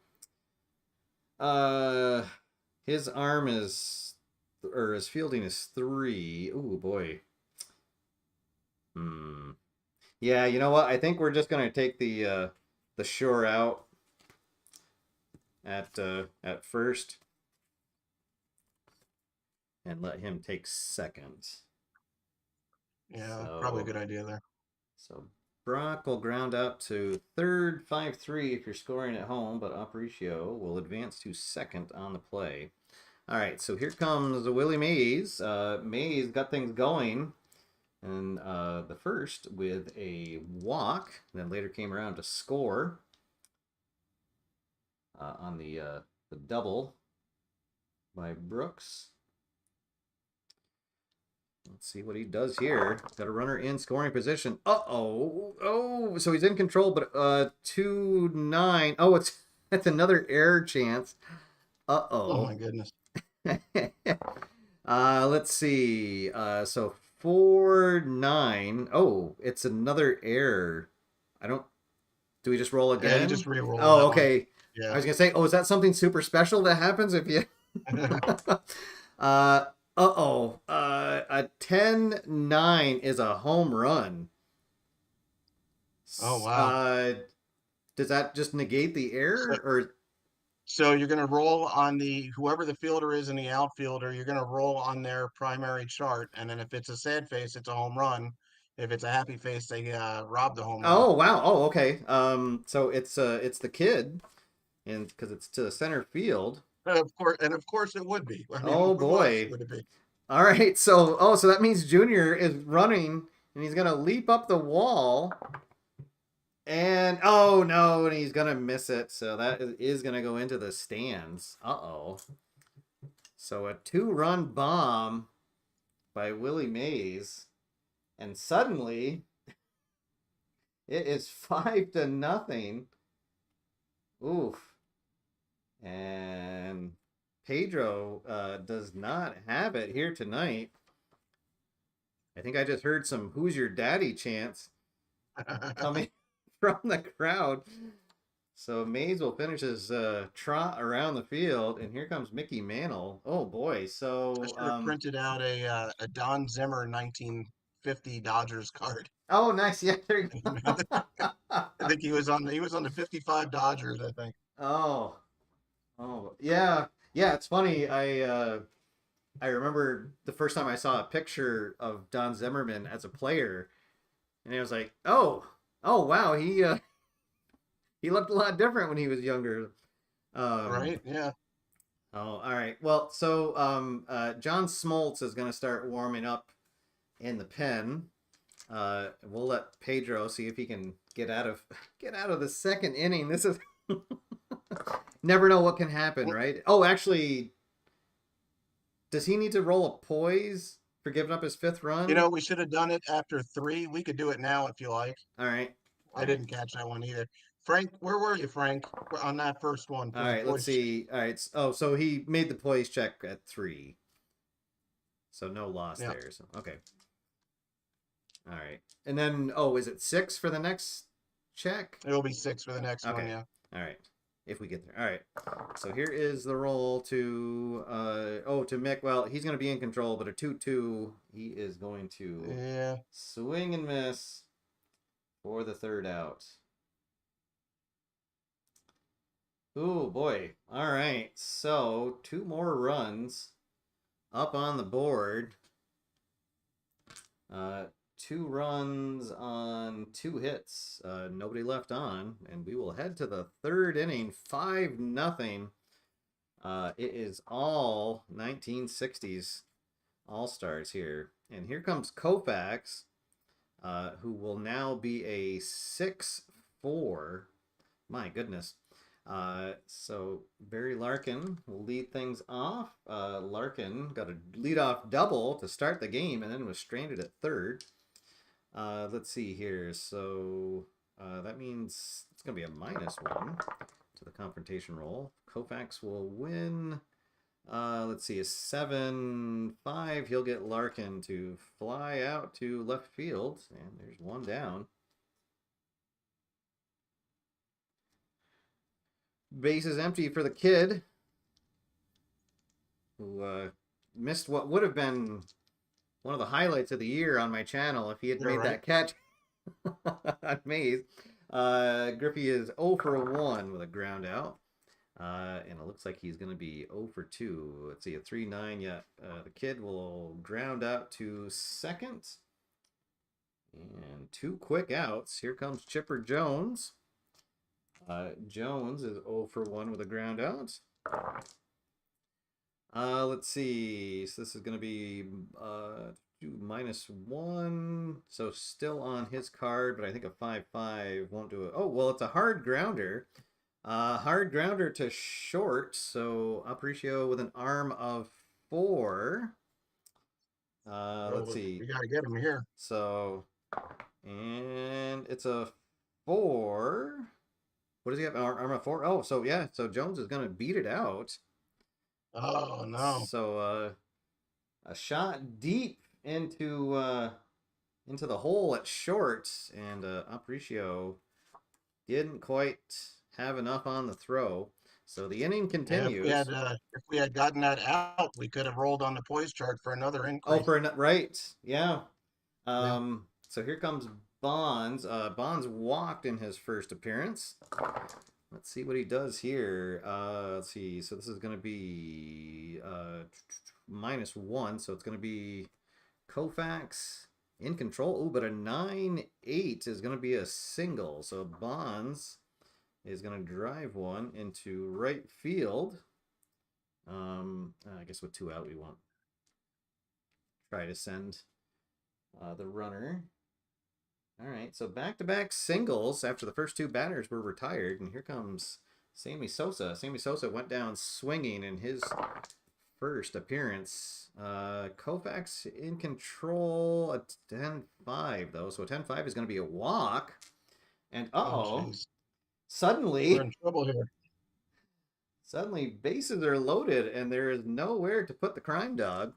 Speaker 1: uh his arm is, or his fielding is 3. Oh boy. Yeah, you know what? I think we're just gonna take the shore out at first and let him take second.
Speaker 2: Yeah, probably a
Speaker 1: So
Speaker 2: good idea there.
Speaker 1: So Brock will ground out to third, 5-3 if you're scoring at home, but Aparicio will advance to second on the play. All right, so here comes Willie Mays. Mays got things going, and the first with a walk, then later came around to score on the double by Brooks. Let's see what he does here. Got a runner in scoring position. Uh-oh. Oh, so he's in control, but 2-9. Oh, it's that's another error chance.
Speaker 2: Oh
Speaker 1: Uh-oh.
Speaker 2: my goodness.
Speaker 1: Let's see. So 4-9. Oh, it's another error. I don't. Do we just roll
Speaker 2: Yeah, you just
Speaker 1: again?
Speaker 2: re-roll
Speaker 1: Oh,
Speaker 2: that one.
Speaker 1: okay. I
Speaker 2: Yeah.
Speaker 1: was gonna say, oh, is that something super special that happens if you? uh, uh-oh. A 10-9 is a home run.
Speaker 2: Oh wow.
Speaker 1: Uh, does that just negate the
Speaker 2: So
Speaker 1: error, or?
Speaker 2: so you're gonna roll on the whoever the fielder is and the outfielder, you're gonna roll on their primary chart, and then if it's a sad face, it's a home run. If it's a happy face, they rob the home run.
Speaker 1: Oh wow. Oh okay. So it's the kid, and because it's to center field.
Speaker 2: And of course it would be. I mean,
Speaker 1: Oh
Speaker 2: who else
Speaker 1: boy.
Speaker 2: would it be?
Speaker 1: All right. So that means Junior is running, and he's gonna leap up the wall, and oh no, and he's gonna miss it. So that is gonna go into the stands. Uh-oh. So a 2-run bomb by Willie Mays, and suddenly it is 5-0. Oof. And Pedro does not have it here tonight. I think I just heard some "Who's Your Daddy" chants coming from the crowd. So Mays will finish his trot around the field, and here comes Mickey Mantle. Oh boy!
Speaker 2: I
Speaker 1: So
Speaker 2: should have printed out a Don Zimmer 1950 Dodgers card.
Speaker 1: oh nice, yeah, there you
Speaker 2: I
Speaker 1: go.
Speaker 2: think he was on the 55 Dodgers, I think.
Speaker 1: Oh, oh, yeah, yeah. It's funny. I remember the first time I saw a picture of Don Zimmerman as a player, and I was like, oh wow, he looked a lot different when he was younger. Um,
Speaker 2: Right? Yeah.
Speaker 1: oh, all right. Well, so John Smoltz is going to start warming up in the pen. We'll let Pedro see if he can get out of get out of the second inning. This is never know what can happen,
Speaker 2: Well,
Speaker 1: right? Oh, actually, does he need to roll a poise for giving up his fifth run?
Speaker 2: we should have done it after three. We could do it now if you like.
Speaker 1: All right, all
Speaker 2: I
Speaker 1: right.
Speaker 2: didn't catch that one either. Frank, where were you, Frank, on that first one
Speaker 1: All
Speaker 2: for the
Speaker 1: right, let's
Speaker 2: poise check?
Speaker 1: see. All right. Oh, so he made the poise check at 3. So no loss
Speaker 2: Yeah,
Speaker 1: there. So okay. All right. And then oh, is it 6 for the next check?
Speaker 2: it'll be six for the next one.
Speaker 1: Okay.
Speaker 2: Yeah.
Speaker 1: All right. If we get there. All right. So here is the roll to to Mick. Well, he's going to be in control, but a 2-2, he is going to
Speaker 2: Yeah.
Speaker 1: swing and miss for the third out. Oh boy. All right. So, 2 more runs up on the board. 2 runs on 2 hits. Nobody left on, and we will head to the third inning. 5-0. It is all 1960s All Stars here, and here comes Koufax, who will now be a 6-4. My goodness. So Barry Larkin will lead things off. Larkin got a leadoff double to start the game and then was stranded at third. Let's see here. So that means it's going to be a -1 to the confrontation roll. Koufax will win. Let's see, a 7-5. He'll get Larkin to fly out to left field, and there's one down. Base is empty for the kid, who missed what would have been one of the highlights of the year on my channel if he had
Speaker 2: You're
Speaker 1: made
Speaker 2: right.
Speaker 1: that catch on Mays. Griffey is 0 for 1 with a ground out. And it looks like he's going to be 0 for 2. Let's see, a 3-9. Yeah, the kid will ground out to second. And 2 quick outs. Here comes Chipper Jones. Jones is 0 for 1 with a ground out. Let's see. So this is going to be -1. So still on his card, but I think a 5-5 won't do it. Oh, well, it's a hard grounder. Hard grounder to short. So Aparicio with an arm of 4. Let's
Speaker 2: Well,
Speaker 1: see.
Speaker 2: we got to get him here.
Speaker 1: So, and it's a 4. What does he have? Arm of 4? Oh, so yeah. So Jones is going to beat it out.
Speaker 2: Oh no.
Speaker 1: So a shot deep into the hole at short, and Aparicio didn't quite have enough on the throw. So the inning
Speaker 2: Yeah,
Speaker 1: continues.
Speaker 2: if we had gotten that out, we could have rolled on the poise chart for another
Speaker 1: Oh,
Speaker 2: increase.
Speaker 1: for right, yeah.
Speaker 2: Yeah.
Speaker 1: So here comes Bonds. Bonds walked in his first appearance. Let's see what he does here. Let's see. So this is going to be -1. So it's going to be Koufax in control. Oh, but a 9-8 is going to be a single. So Bonds is going to drive one into right field. I guess with two out, we won't try to send the runner. All right, so back-to-back singles after the first two batters were retired, and here comes Sammy Sosa. Sammy Sosa went down swinging in his first appearance. Koufax in control, a 10-5 though, so a 10-5 is going to be a walk. And
Speaker 2: Oh
Speaker 1: uh-oh,
Speaker 2: jeez. We're
Speaker 1: suddenly,
Speaker 2: in trouble here.
Speaker 1: suddenly bases are loaded, and there is nowhere to put the crime dog.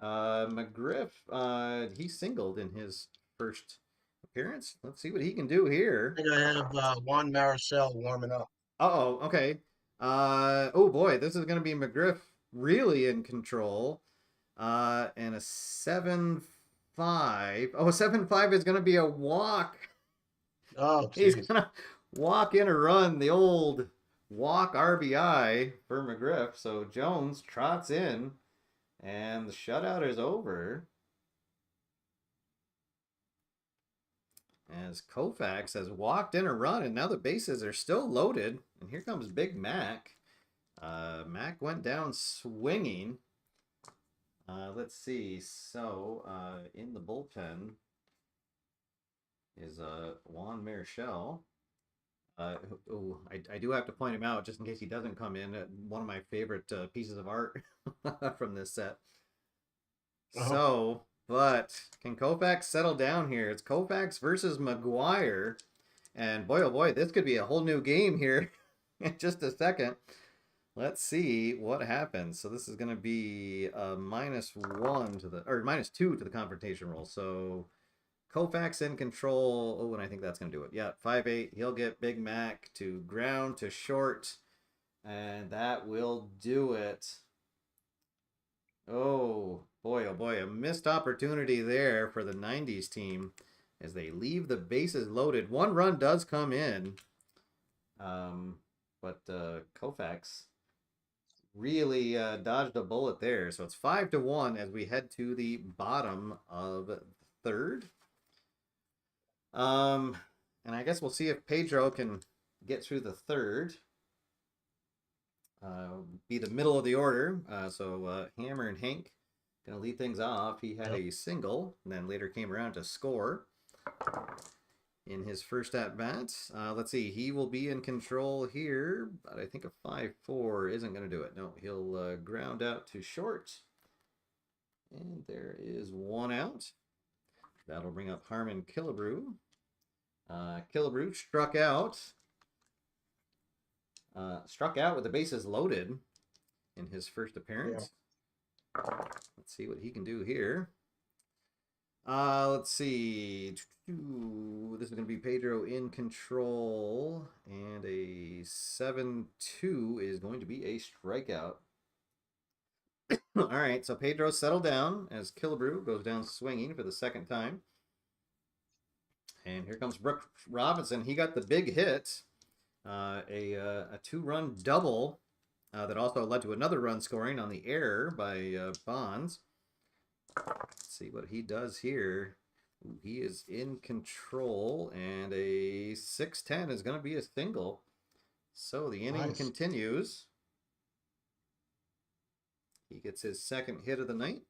Speaker 1: McGriff, he singled in his first appearance. Let's see what he can do
Speaker 2: I
Speaker 1: here.
Speaker 2: think I have Juan Marichal warming up.
Speaker 1: Uh-oh, okay. Oh boy, this is gonna be McGriff really in control. And a 7-5. Oh, a 7-5 is gonna be a walk.
Speaker 2: Oh
Speaker 1: He's
Speaker 2: jeez.
Speaker 1: gonna walk in a run, the old walk RBI for McGriff. So Jones trots in, and the shutout is over. As Koufax has walked in a run, and now the bases are still loaded. And here comes Big Mac. Mac went down swinging. Let's see. So in the bullpen is Juan Marichal. I do have to point him out just in case he doesn't come in. One of my favorite pieces of art from this set.
Speaker 2: Oh,
Speaker 1: So, but can Koufax settle down here? It's Koufax versus McGuire. And boy, oh boy, this could be a whole new game here in just a second. Let's see what happens. So this is going to be a -1 to the, or -2 to the confrontation roll. So Koufax in control. Oh, and I think that's going to do it. Yeah, 5-8. He'll get Big Mac to ground to short. And that will do it. Oh boy, a missed opportunity there for the 90s team as they leave the bases loaded. One run does come in, but Koufax really dodged a bullet there. So it's 5-1 as we head to the bottom of third. Um, and I guess we'll see if Pedro can get through the third. Be the middle of the order. So Hammer and Hank gonna lead things off. He had
Speaker 2: yep.
Speaker 1: a single, and then later came around to score in his first at bat. Let's see, he will be in control here, but I think a 5-4 isn't gonna do it. No, he'll ground out to short, and there is one out. That'll bring up Harmon Killebrew. Killebrew struck out. Struck out with the bases loaded in his first
Speaker 2: Yeah.
Speaker 1: appearance. Let's see what he can do here. Let's see. This is going to be Pedro in control, and a 7-2 is going to be a strikeout. All right, so Pedro settled down as Killebrew goes down swinging for the second time. And here comes Brooke Robinson. He got the big hit, a two-run double that also led to another run scoring on the error by Bonds. Let's see what he does here. Ooh, he is in control, and a 6-10 is going to be a single. So the inning
Speaker 2: Nice.
Speaker 1: continues. He gets his second hit of the night.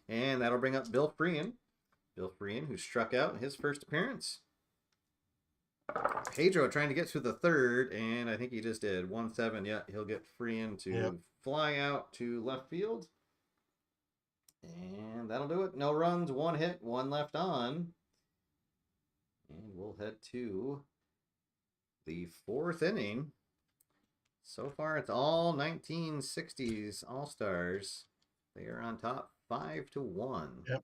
Speaker 1: And that'll bring up Bill Freehan. Bill Freehan, who struck out in his first appearance. Pedro trying to get through the third, and I think he just did. 1-7. Yeah, he'll get Freehan to
Speaker 2: Yep.
Speaker 1: fly out to left field. And that'll do it. No runs, one hit, one left on. And we'll head to the fourth inning. So far, it's all 1960s All-Stars. They are on top 5-1.
Speaker 2: Yep.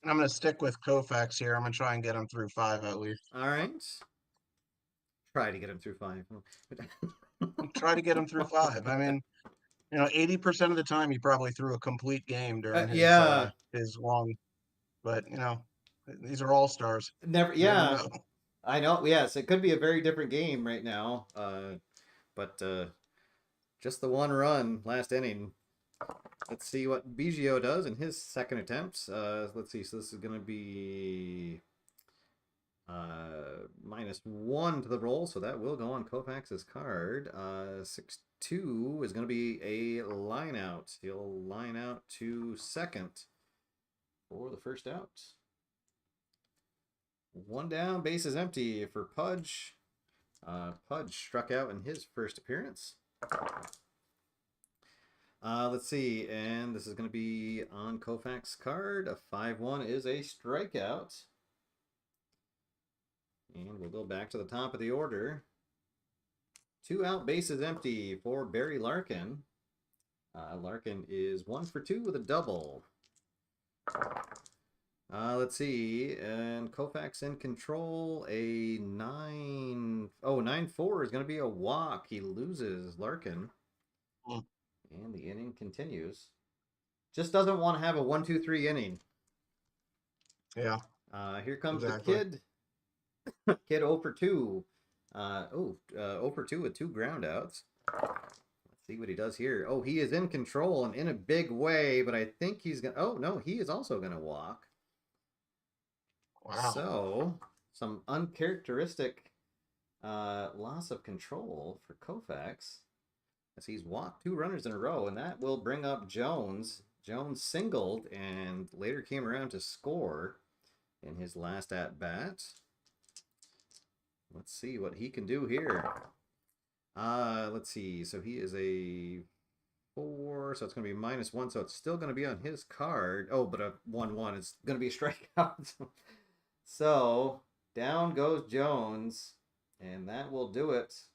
Speaker 2: And I'm going to stick with Koufax here. I'm going to try and get him through 5 at least.
Speaker 1: All right. Try to get him through 5.
Speaker 2: Try to get him through 5. I mean, 80% of the time he probably threw a complete game during
Speaker 1: Yeah.
Speaker 2: his long, but these are all stars.
Speaker 1: Never.
Speaker 2: Never
Speaker 1: Yeah.
Speaker 2: know.
Speaker 1: I know. Yes, it could be a very different game right now. But just the one run last inning. Let's see what Biggio does in his second attempt. Let's see. So this is going to be -1 to the roll, so that will go on Koufax's card. 6-2 is going to be a line out. He'll line out to second for the first out. 1 down, base is empty for Pudge. Pudge struck out in his first appearance. Let's see, and this is going to be on Koufax's card. A 5-1 is a strikeout. And we'll go back to the top of the order. 2 out, bases empty for Barry Larkin. Larkin is 1 for 2 with a double. Let's see, and Koufax in control. A 9-4 is going to be a walk. He loses Larkin.
Speaker 2: Mm.
Speaker 1: And the inning continues. Just doesn't want to have a 1-2-3 inning.
Speaker 2: Yeah.
Speaker 1: Here comes
Speaker 2: Exactly.
Speaker 1: the kid. Kid 0 for 2. 0 for 2 with 2 groundouts. Let's see what he does here. Oh, he is in control and in a big way, but I think he's going to... Oh, no, he is also going to walk.
Speaker 2: Wow.
Speaker 1: So, some uncharacteristic loss of control for Koufax, as he's walked 2 runners in a row, and that will bring up Jones. Jones singled and later came around to score in his last at-bat. Let's see what he can do here. Let's see. So he is a 4, so it's going to be -1, so it's still going to be on his card. Oh, but a 1-1 is going to be a strikeout. So down goes Jones, and that will do it.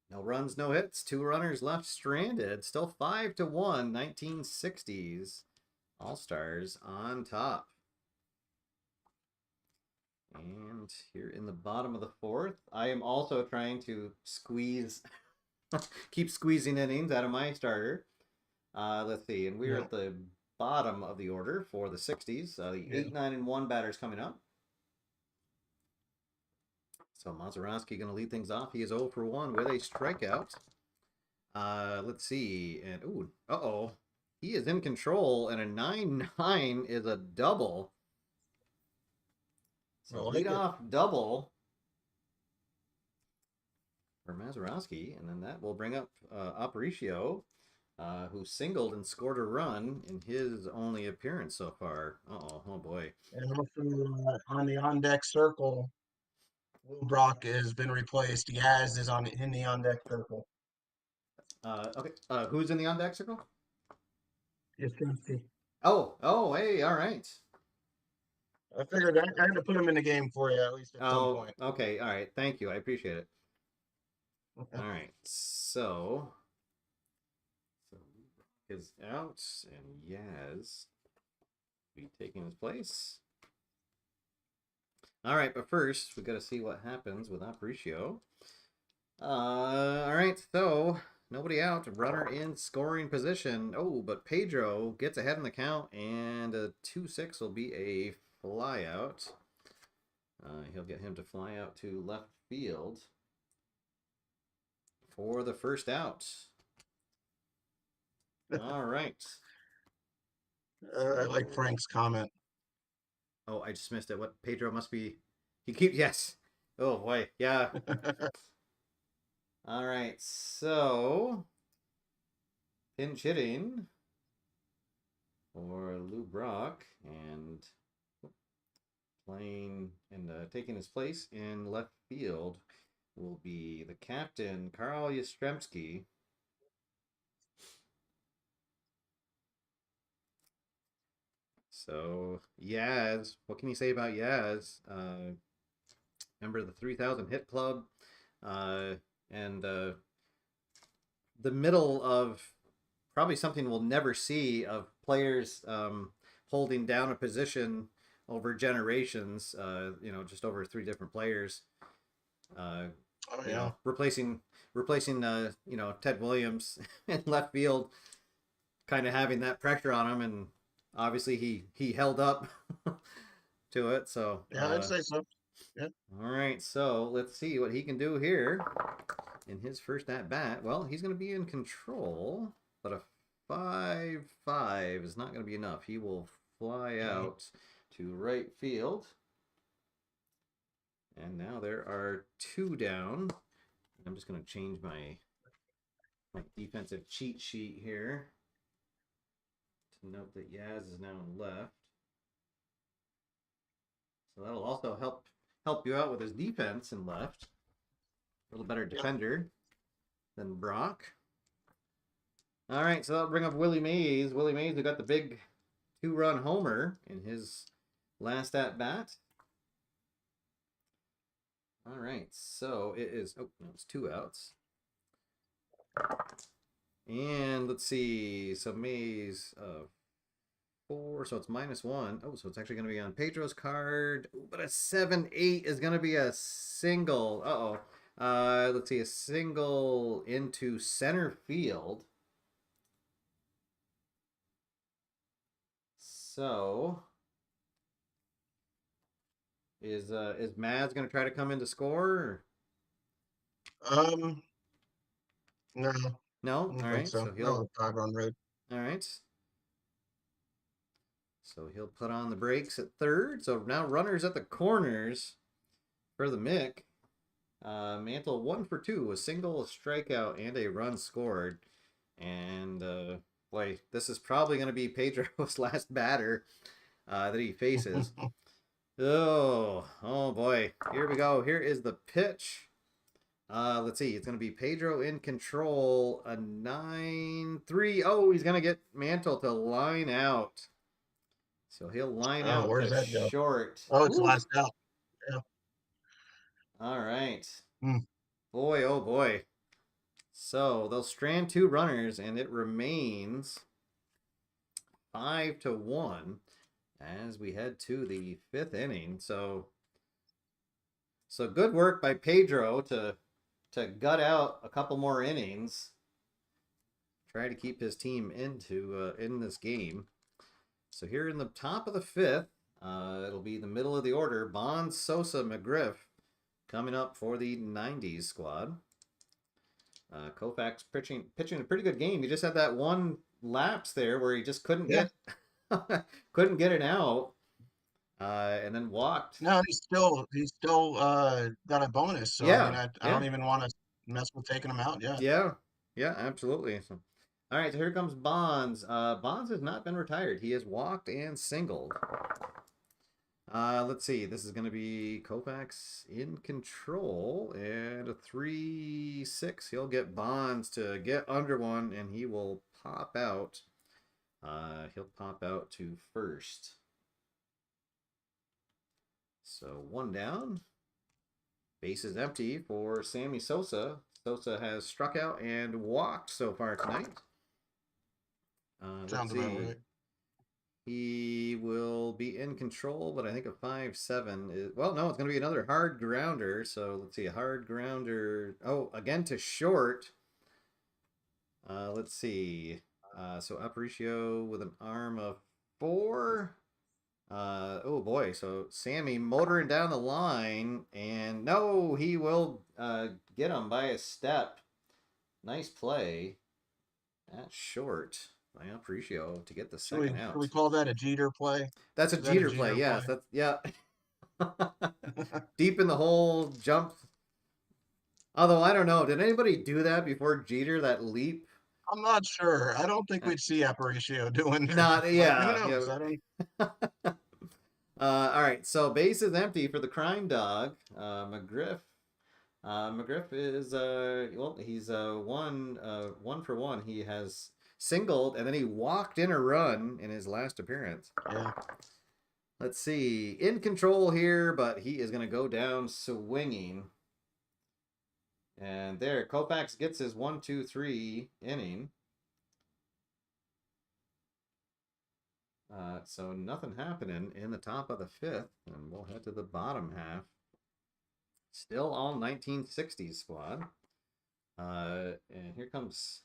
Speaker 1: No runs, no hits. 2 runners left stranded. Still 5-1. 1960s All-Stars on top. And here in the bottom of the 4th, I am also trying to keep squeezing innings out of my starter. Let's see, and we're
Speaker 2: Yeah.
Speaker 1: at the bottom of the order for the 60s. The
Speaker 2: Yeah.
Speaker 1: 8, 9, and 1 batters coming up. So Mazeroski going to lead things off. He is 0 for 1 with a strikeout. Let's see, and he is in control, and a 9-9 is a double. So leadoff double for Mazeroski, and then that will bring up Aparicio, who singled and scored a run in his only appearance so far. Oh boy.
Speaker 2: And also on the on-deck circle, Will Brock has been replaced. Yaz is in the on-deck circle.
Speaker 1: Okay. Who's in the on deck circle?
Speaker 2: Yes, see.
Speaker 1: Oh, hey, all right.
Speaker 2: I figured I had to put him in the game for you at least at some
Speaker 1: Oh,
Speaker 2: point.
Speaker 1: okay, all right. Thank you. I appreciate it. All right. So is out, and Yaz be taking his place. All right, but first we got to see what happens with Aparicio. All right, so nobody out, runner in scoring position. Oh, but Pedro gets ahead in the count, and a 2-6 will be a fly out. He'll get him to fly out to left field for the first out. All right.
Speaker 2: I like Frank's comment.
Speaker 1: Oh, I just missed it. What Pedro must be? Yes. Oh boy, yeah. All right, so pinch hitting for Lou Brock, and playing and taking his place in left field will be the captain, Carl Yastrzemski. So Yaz, what can you say about Yaz? Member of the 3000 Hit Club. and the middle of probably something we'll never see of players holding down a position over generations. Just over three different players. Uh,
Speaker 2: Oh yeah.
Speaker 1: replacing Ted Williams in left field, kind of having that pressure on him, and obviously he held up to it. So
Speaker 2: Yeah, I'd say so. Yeah.
Speaker 1: all right, so let's see what he can do here in his first at bat. Well, he's going to be in control, but a 5-5 is not going to be enough. He will fly out to right field. And now there are two down. I'm just going to change my defensive cheat sheet here to note that Yaz is now left. So that'll also help you out with his defense in left. A little better defender than Brock. All right, so that'll bring up Willie Mays. Willie Mays, who got the big 2-run homer in his last at bat. All right, so it is. Oh, no, it's 2 outs. And let's see. So Mays 4, so it's -1. Oh, so it's actually going to be on Pedro's card. Ooh, but a 7-8 is going to be a single. Let's see, a single into center field. So is Mads going to try to come in to score?
Speaker 2: No,
Speaker 1: No.
Speaker 2: I
Speaker 1: All
Speaker 2: don't think
Speaker 1: right.
Speaker 2: so.
Speaker 1: So
Speaker 2: No, 5-run raid.
Speaker 1: All right. So he'll put on the brakes at third. So now runners at the corners for the Mick. Mantle 1 for 2, a single, a strikeout, and a run scored. And boy, this is probably going to be Pedro's last batter that he faces. Oh boy. Here we go. Here is the pitch. Let's see. It's going to be Pedro in control. A 9-3. Oh, he's going to get Mantle to line out. So he'll line out
Speaker 2: Where's
Speaker 1: to
Speaker 2: that go?
Speaker 1: short.
Speaker 2: Oh, it's
Speaker 1: Ooh.
Speaker 2: last out. Yeah.
Speaker 1: All right.
Speaker 2: Mm.
Speaker 1: Boy, oh boy. So they'll strand 2 runners, and it remains 5-1 as we head to the 5th inning. So good work by Pedro to gut out a couple more innings. Try to keep his team in this game. So here in the top of the 5th, it'll be the middle of the order. Bonds, Sosa, McGriff coming up for the 90s squad. Koufax pitching a pretty good game. He just had that one lapse there where he just couldn't get it out, and then walked.
Speaker 2: No, he's still got a bonus. So I mean, I don't even want to mess with taking him out. Yeah.
Speaker 1: Yeah, absolutely. So, all right, so here comes Bonds. Bonds has not been retired. He has walked and singled. Let's see. This is going to be Koufax in control, and a 3-6. He'll get Bonds to get under one, and he will pop out. He'll pop out to first. So 1 down. Base is empty for Sammy Sosa. Sosa has struck out and walked so far tonight.
Speaker 2: Sounds about right.
Speaker 1: He will be in control, but I think a 5-7 is... Well, no, it's going to be another hard grounder. So let's see, a hard grounder. Oh, again to short. Let's see. So Aparicio with an arm of 4. Oh boy, so Sammy motoring down the line, and no, he will get him by a step. Nice play at short by Aparicio to get the second out.
Speaker 2: Should we call that a Jeter play?
Speaker 1: That's a Jeter play, yes. That's, yeah. Deep in the hole, jump. Although, I don't know, did anybody do that before Jeter, that leap?
Speaker 2: I'm not sure. I don't think we'd see Aparicio doing that.
Speaker 1: Not, yeah.
Speaker 2: Who knows?
Speaker 1: Yeah. All right, so base is empty for the crime dog, McGriff. McGriff is he's 1 for 1. He has singled, and then he walked in a run in his last appearance.
Speaker 2: Yeah.
Speaker 1: Let's see, in control here, but he is going to go down swinging. And there, Koufax gets his 1-2-3 inning. So nothing happening in the top of the fifth, and we'll head to the bottom half. Still all 1960s squad. And here comes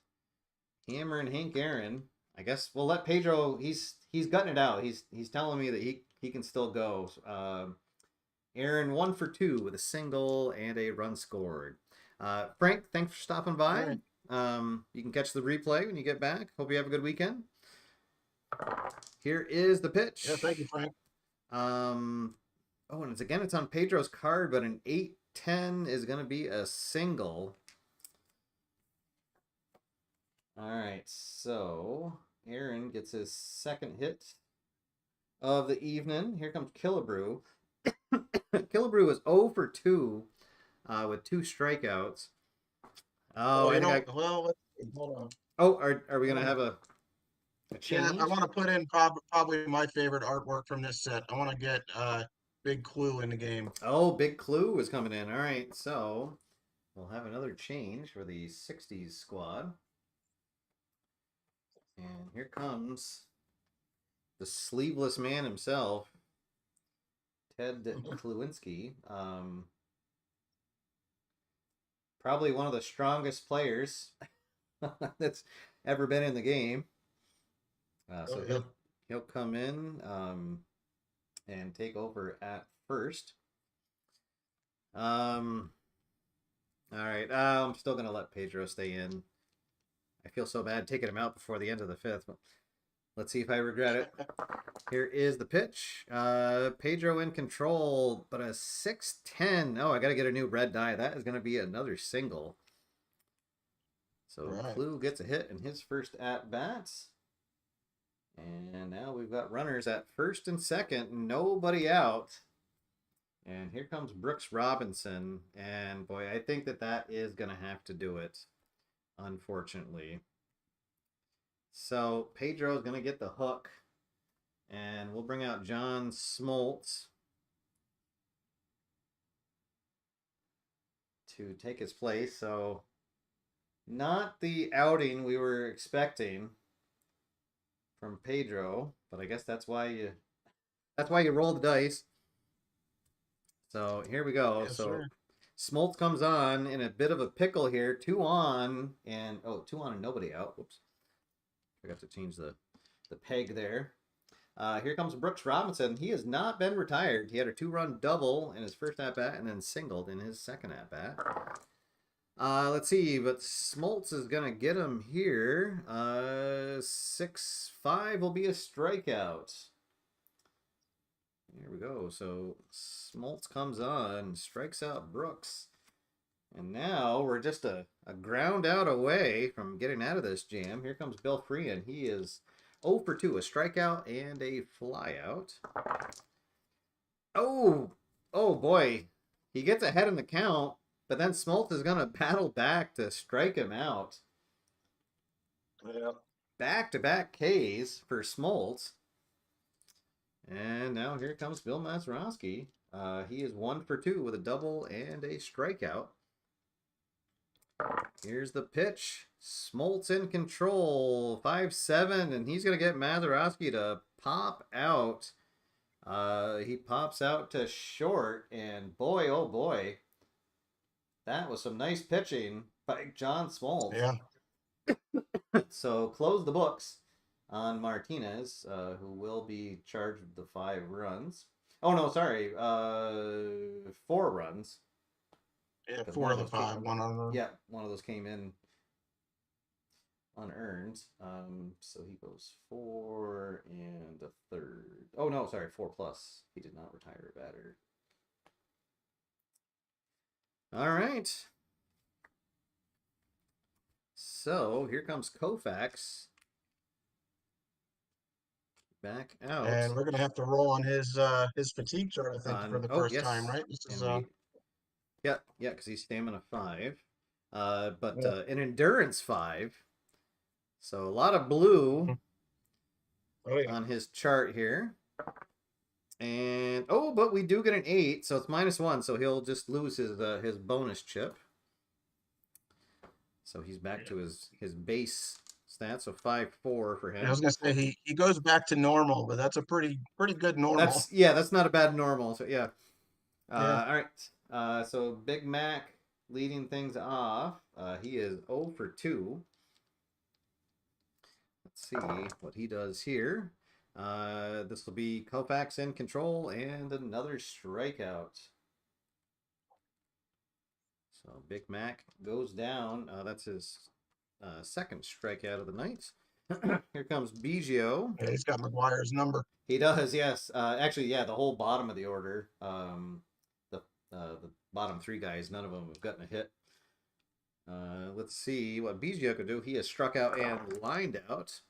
Speaker 1: Hammer and Hank Aaron. I guess we'll let Pedro. He's gutting it out. He's telling me that he can still go. Aaron 1 for 2 with a single and a run scored. Frank, thanks for stopping by.
Speaker 2: Right.
Speaker 1: You can catch the replay when you get back. Hope you have a good weekend. Here is the pitch.
Speaker 2: Yeah, thank you, Frank.
Speaker 1: Oh, and it's on Pedro's card, but an 8-10 is going to be a single. All right, so Aaron gets his second hit of the evening. Here comes Killebrew. Killebrew is 0 for 2 with 2 strikeouts. Oh,
Speaker 2: well, hold on.
Speaker 1: Oh, are we going to have a
Speaker 2: Yeah,
Speaker 1: change?
Speaker 2: I want to put in probably my favorite artwork from this set. I want to get Big Clue in the game.
Speaker 1: Oh, Big Clue is coming in. All right, so we'll have another change for the 60s squad. And here comes the sleeveless man himself, Ted Kluinski. Probably one of the strongest players that's ever been in the game. So he'll come in and take over at first. All right. I'm still gonna let Pedro stay in. I feel so bad taking him out before the end of the fifth, but let's see if I regret it. Here is the pitch. Pedro in control, but a 6-10. Oh, I got to get a new red die. That is going to be another single. So Clue gets a hit in his first at-bats. And now we've got runners at first and second. Nobody out. And here comes Brooks Robinson. And boy, I think that is going to have to do it, unfortunately. So Pedro's going to get the hook. And we'll bring out John Smoltz to take his place. So not the outing we were expecting from Pedro, but I guess that's why you roll the dice. So here we go.
Speaker 2: Yes,
Speaker 1: so
Speaker 2: sir.
Speaker 1: Smoltz comes on in a bit of a pickle here. 2 on and 2 on and nobody out. Whoops. Forgot to change the peg there. Here comes Brooks Robinson. He has not been retired. He had a 2-run double in his first at-bat and then singled in his second at-bat. Let's see, but Smoltz is going to get him here. 6-5 will be a strikeout. Here we go. So Smoltz comes on, strikes out Brooks. And now we're just a ground out away from getting out of this jam. Here comes Bill Freehan. He is 0 for 2, a strikeout and a flyout. Oh boy. He gets ahead in the count, but then Smoltz is going to battle back to strike him out.
Speaker 2: Yeah.
Speaker 1: Back-to-back Ks for Smoltz. And now here comes Bill Mazeroski. He is 1 for 2 with a double and a strikeout. Here's the pitch. Smoltz in control. 5-7, and he's going to get Mazeroski to pop out. He pops out to short, and boy, oh boy, that was some nice pitching by John Smoltz.
Speaker 2: Yeah.
Speaker 1: So close the books on Martinez, who will be charged with the 5 runs. Oh, no, sorry. 4 runs.
Speaker 2: Yeah, 4 of the 5. One of them.
Speaker 1: Yeah, one of those came in unearned. So he goes 4 and a third. Oh, no, sorry, 4 plus. He did not retire a batter. All right. So here comes Koufax. Back out.
Speaker 2: And we're gonna have to roll on his fatigue chart, I think, for the first time, right? This is
Speaker 1: yeah, because he's stamina 5. But an endurance 5. So a lot of blue on his chart here. And but we do get an 8, so it's -1, so he'll just lose his bonus chip. So he's back to his base stats, so 5-4 for
Speaker 2: I
Speaker 1: him.
Speaker 2: was gonna say he goes back to normal, but that's a pretty good normal.
Speaker 1: That's not a bad normal. So yeah.
Speaker 2: Yeah.
Speaker 1: All right. So Big Mac leading things off. He is 0 for 2. Let's see what he does here. This will be Koufax in control and another strikeout. So Big Mac goes down. That's his second strikeout of the night. Here comes Biggio.
Speaker 2: Yeah, he's got McGuire's number.
Speaker 1: He does, yes. Actually, yeah, the whole bottom of the order. The bottom three guys, none of them have gotten a hit. Let's see what Biggio could do. He has struck out and lined out.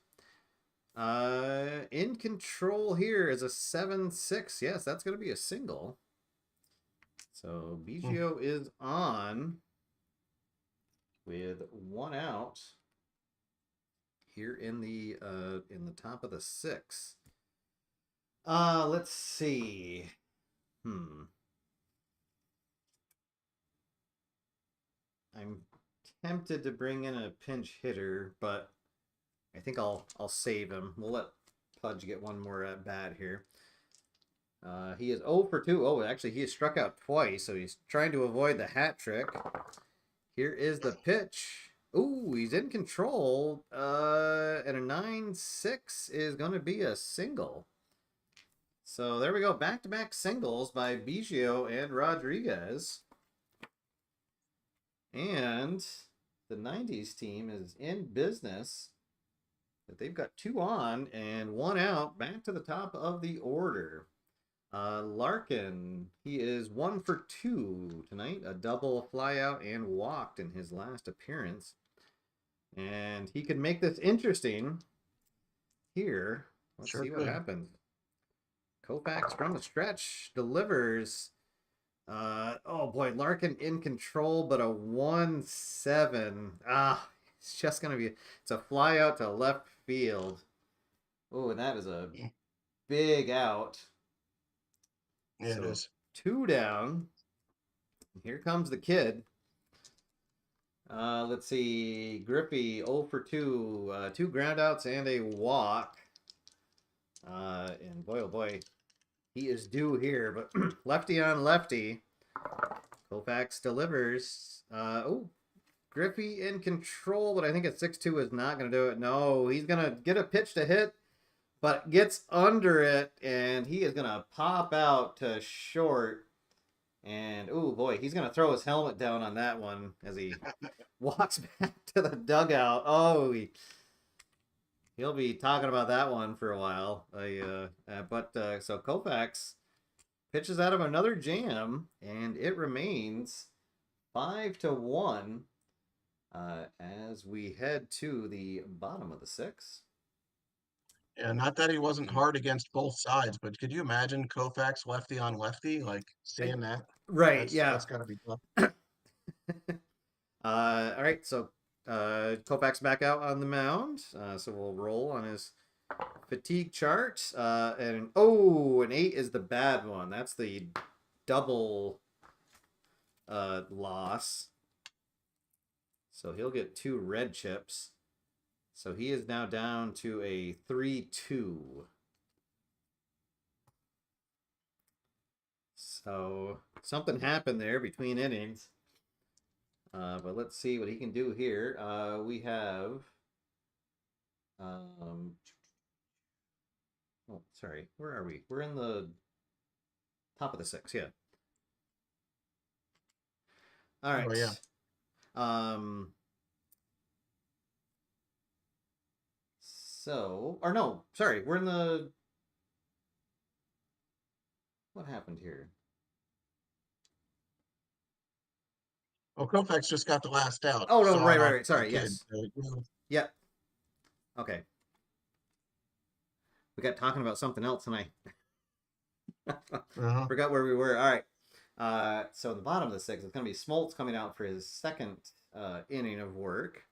Speaker 1: In control here is a 7-6. Yes, that's going to be a single. So Biggio is on with one out here in the top of the 6. Let's see. I'm tempted to bring in a pinch hitter, but I think I'll save him. We'll let Pudge get one more at bat here. He is 0 for 2. Oh, actually, he has struck out twice, so he's trying to avoid the hat trick. Here is the pitch. Ooh, he's in control. And a 9-6 is going to be a single. So there we go. Back-to-back singles by Biggio and Rodriguez. And the 90s team is in business. But they've got 2 on and 1 out. Back to the top of the order. Larkin, he is 1 for 2 tonight. A double, a flyout, and walked in his last appearance. And he could make this interesting here. Let's see what happens. Koufax from the stretch delivers. Oh boy, Larkin in control, but a 1-7. It's just gonna be. It's a fly out to left field. Oh, and that is a big out.
Speaker 2: Yeah,
Speaker 1: so
Speaker 2: it is.
Speaker 1: 2 down. Here comes the kid. Let's see. Griffey 0 for 2. 2 groundouts and a walk. And boy, oh boy, he is due here. But lefty on lefty. Koufax delivers. Griffey in control, but I think a 6-2 is not going to do it. No, he's going to get a pitch to hit, but gets under it, and he is going to pop out to short. And, oh boy, he's going to throw his helmet down on that one as he walks back to the dugout. Oh, he'll be talking about that one for a while. So Koufax pitches out of another jam, and it remains 5-1 as we head to the bottom of the 6.
Speaker 2: Yeah, not that he wasn't hard against both sides, but could you imagine Koufax lefty on lefty, like seeing that?
Speaker 1: Right, yeah.
Speaker 2: That's got to be tough.
Speaker 1: All right, so Koufax back out on the mound. So we'll roll on his fatigue chart. And an 8 is the bad one. That's the double loss. So he'll get 2 red chips. So he is now down to a 3-2. So something happened there between innings. But let's see what he can do here. We have... oh, sorry. Where are we? We're in the top of the 6, yeah. All right.
Speaker 2: Oh, yeah.
Speaker 1: Or no, sorry, we're in the... What happened here?
Speaker 2: Well, Koufax just got the last out.
Speaker 1: Oh, no, right. Sorry, yes.
Speaker 2: Yeah.
Speaker 1: Yep. Okay. We got talking about something else, and I forgot where we were. All right. So in the bottom of the 6, it's going to be Smoltz coming out for his second inning of work.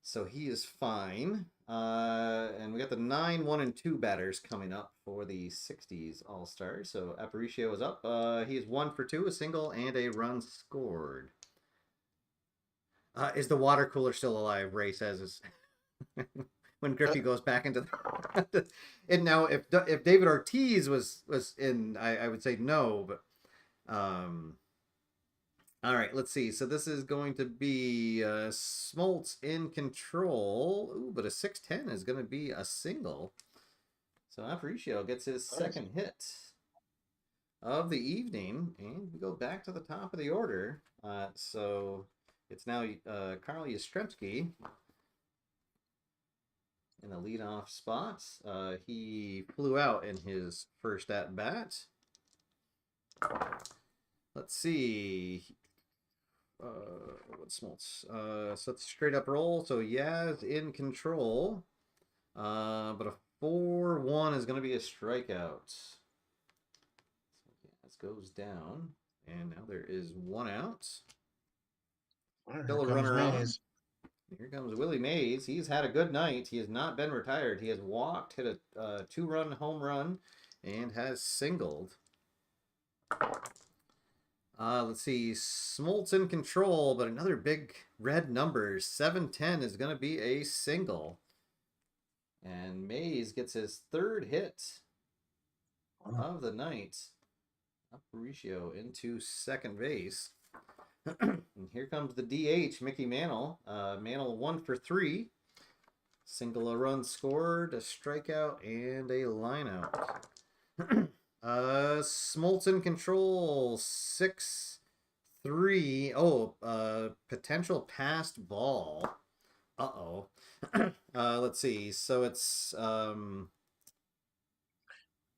Speaker 1: So he is fine. And we got the 9, 1, and 2 batters coming up for the 60s All-Stars. So Aparicio is up. He is 1 for 2, a single, and a run scored. Is the water cooler still alive? Ray says is when Griffey goes back into the. And now, if David Ortiz was in, I would say no, but all right, let's see. So this is going to be Smoltz in control. Ooh, but a 610 is going to be a single. So Aparicio gets his second hit of the evening, and we go back to the top of the order. So it's now Carl Yastrzemski in the leadoff spot. He flew out in his first at bat. Let's see. What's Smoltz? So it's straight up roll. So Yaz in control. But a 4-1 is going to be a strikeout. So Yaz goes down, and now there is one out. Still a runner on. Here comes Willie Mays. He's had a good night. He has not been retired. He has walked, hit a 2-run home run, and has singled. Let's see. Smoltz in control, but another big red number. 710 is going to be a single. And Mays gets his third hit of the night. Aparicio into second base. And here comes the DH, Mickey Mantle. Mantle 1 for 3. Single, a run scored, a strikeout, and a lineout. Smoltz in control, 6-3. Oh, potential passed ball. Uh-oh. Let's see. So it's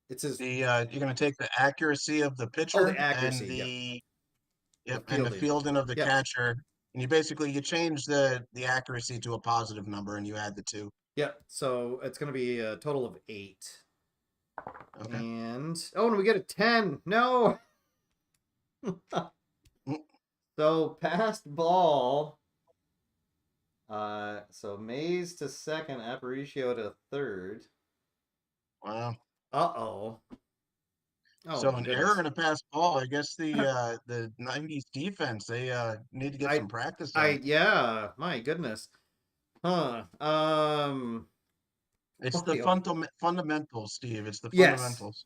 Speaker 1: his.
Speaker 2: You're going to take the accuracy of the
Speaker 1: Oh,
Speaker 2: pitcher
Speaker 1: the
Speaker 2: and
Speaker 1: accuracy. Yep.
Speaker 2: the
Speaker 1: The
Speaker 2: yep, and the
Speaker 1: fielding.
Speaker 2: fielding of the
Speaker 1: Yep.
Speaker 2: catcher. And you change the accuracy to a positive number and you add the two.
Speaker 1: Yep. So it's going to be a total of 8.
Speaker 2: Okay.
Speaker 1: And we get a 10. No. So passed ball. So Mays to second, Aparicio to third.
Speaker 2: Wow.
Speaker 1: Uh-oh. Oh
Speaker 2: So
Speaker 1: my
Speaker 2: an
Speaker 1: goodness.
Speaker 2: error and a pass ball. I guess the 90s defense, they need to get some practice on.
Speaker 1: Yeah, my goodness. Huh.
Speaker 2: It's the
Speaker 1: Boy, oh,
Speaker 2: fundamentals, Steve. It's the
Speaker 1: yes.
Speaker 2: fundamentals.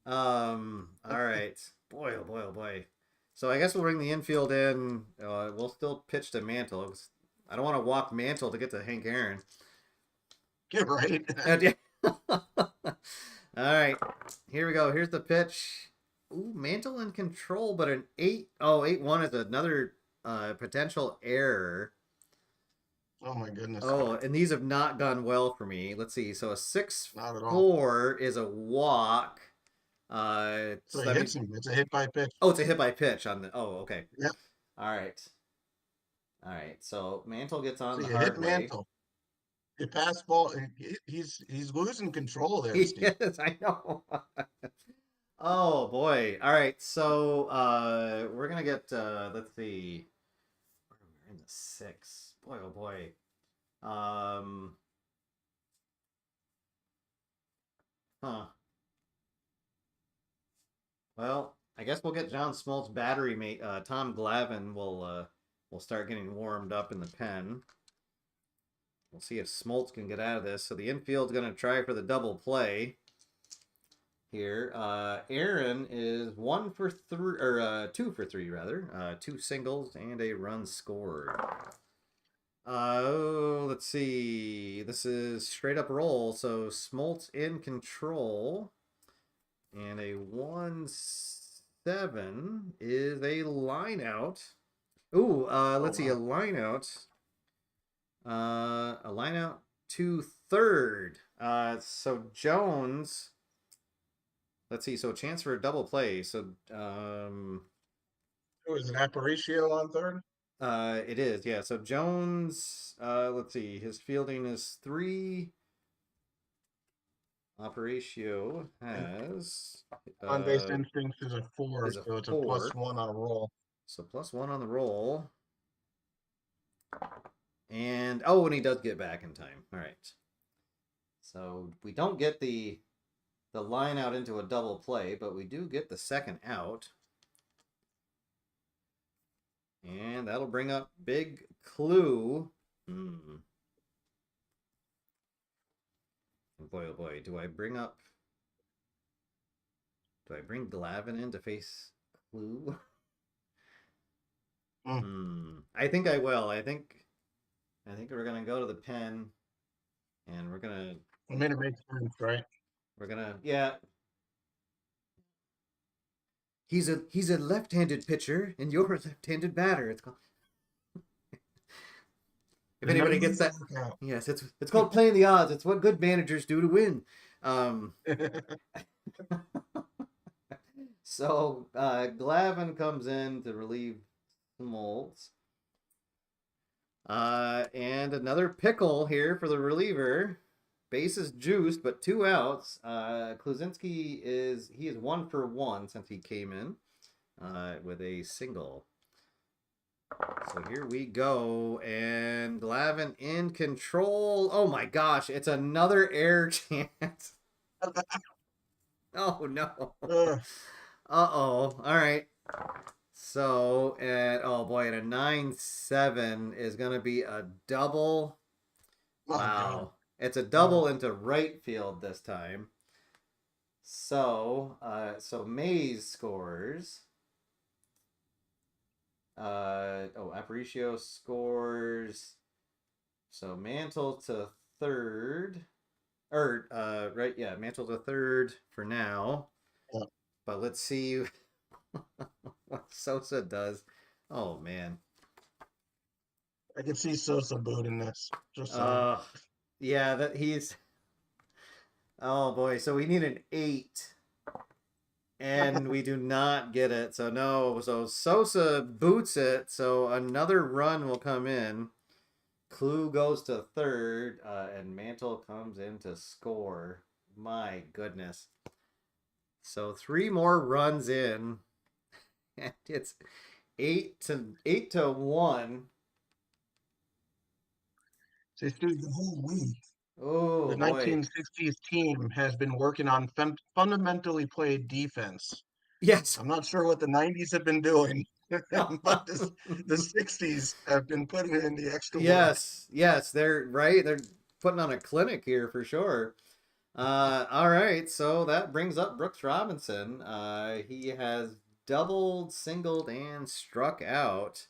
Speaker 1: All right. Boy, oh boy, oh boy. So I guess we'll bring the infield in. We'll still pitch to Mantle. I don't want to walk Mantle to get to Hank Aaron.
Speaker 2: Get right.
Speaker 1: All right. Here we go. Here's the pitch. Ooh, Mantle in control, but an 8-1 is another potential error.
Speaker 2: Oh my goodness.
Speaker 1: Oh, and these have not gone well for me. Let's see. So a
Speaker 2: Not at all.
Speaker 1: 6-4 is a walk.
Speaker 2: So
Speaker 1: So
Speaker 2: he
Speaker 1: that
Speaker 2: hits
Speaker 1: means
Speaker 2: him. It's a hit by pitch.
Speaker 1: it's a hit by pitch on the. Oh, okay.
Speaker 2: Yep.
Speaker 1: All right. All right. So Mantle gets on
Speaker 2: So
Speaker 1: the
Speaker 2: you hit
Speaker 1: hard way.
Speaker 2: Mantle. You pass ball. He's losing control there, Steve.
Speaker 1: Yes, I know. Oh boy. All right. So we're gonna get let's see. We're in the 6. Boy, oh boy. Huh. Well, I guess we'll get John Smoltz battery mate. Tom Glavine will start getting warmed up in the pen. We'll see if Smoltz can get out of this. So the infield's going to try for the double play here. Aaron is 1 for 3, or 2 for 3 rather. 2 singles and a run scored. Let's see. This is straight up roll. So Smoltz in control. And a 1-7 is a line out. Ooh, let's see, a line out. A line out to third. So Jones. Let's see. So a chance for a double play. So
Speaker 2: Who is it? Aparicio on third?
Speaker 1: it is, yeah. So Jones, let's see, his fielding is 3. Aparicio has
Speaker 2: On base instinct is a 4, so it's a
Speaker 1: 4.
Speaker 2: +1 on a roll.
Speaker 1: So +1 on the roll. And and he does get back in time. All right. So we don't get the line out into a double play, but we do get the second out. And that'll bring up Big Clue. Hmm. Oh boy, do I bring Glavin in to face Clue?
Speaker 2: Mm.
Speaker 1: I think I will. I think we're gonna go to the pen and
Speaker 2: I mean, it makes sense, right?
Speaker 1: yeah. He's a left-handed pitcher and you're a left-handed batter. It's called, if
Speaker 2: It's never
Speaker 1: anybody
Speaker 2: going
Speaker 1: gets
Speaker 2: to
Speaker 1: that,
Speaker 2: work out.
Speaker 1: yes, it's called playing the odds. It's what good managers do to win. Um, so Glavin comes in to relieve Smoltz. And another pickle here for the reliever. Bases juiced, but 2 outs. Kluzinski is 1 for 1 since he came in with a single. So here we go, and Glavin in control. Oh my gosh, it's another air chance. Oh no.
Speaker 2: Ugh.
Speaker 1: Uh-oh. All right. So, and oh boy, and a 9-7 is going to be a double.
Speaker 2: Oh, God.
Speaker 1: Wow. It's a
Speaker 2: Oh,
Speaker 1: double into right field this time. So Mays scores. Aparicio scores. So Mantle to third. Right, yeah, Mantle to third for now.
Speaker 2: yeah.
Speaker 1: But let's see what Sosa does. Oh man.
Speaker 2: I can see Sosa booting this. Just saying.
Speaker 1: Uh yeah, that he's oh boy, so we need an 8 and we do not get it. So no, so Sosa boots it, so another run will come in. Clue goes to third, and Mantle comes in to score. My goodness. So 3 more runs in, and it's 8-1.
Speaker 2: See, Stu, the whole week, the
Speaker 1: Oh boy.
Speaker 2: 1960s team has been working on fundamentally played defense.
Speaker 1: Yes.
Speaker 2: I'm not sure what the 90s have been doing, but the 60s have been putting in the extra work.
Speaker 1: Yes, they're right. They're putting on a clinic here for sure. All right, so that brings up Brooks Robinson. He has doubled, singled, and struck out.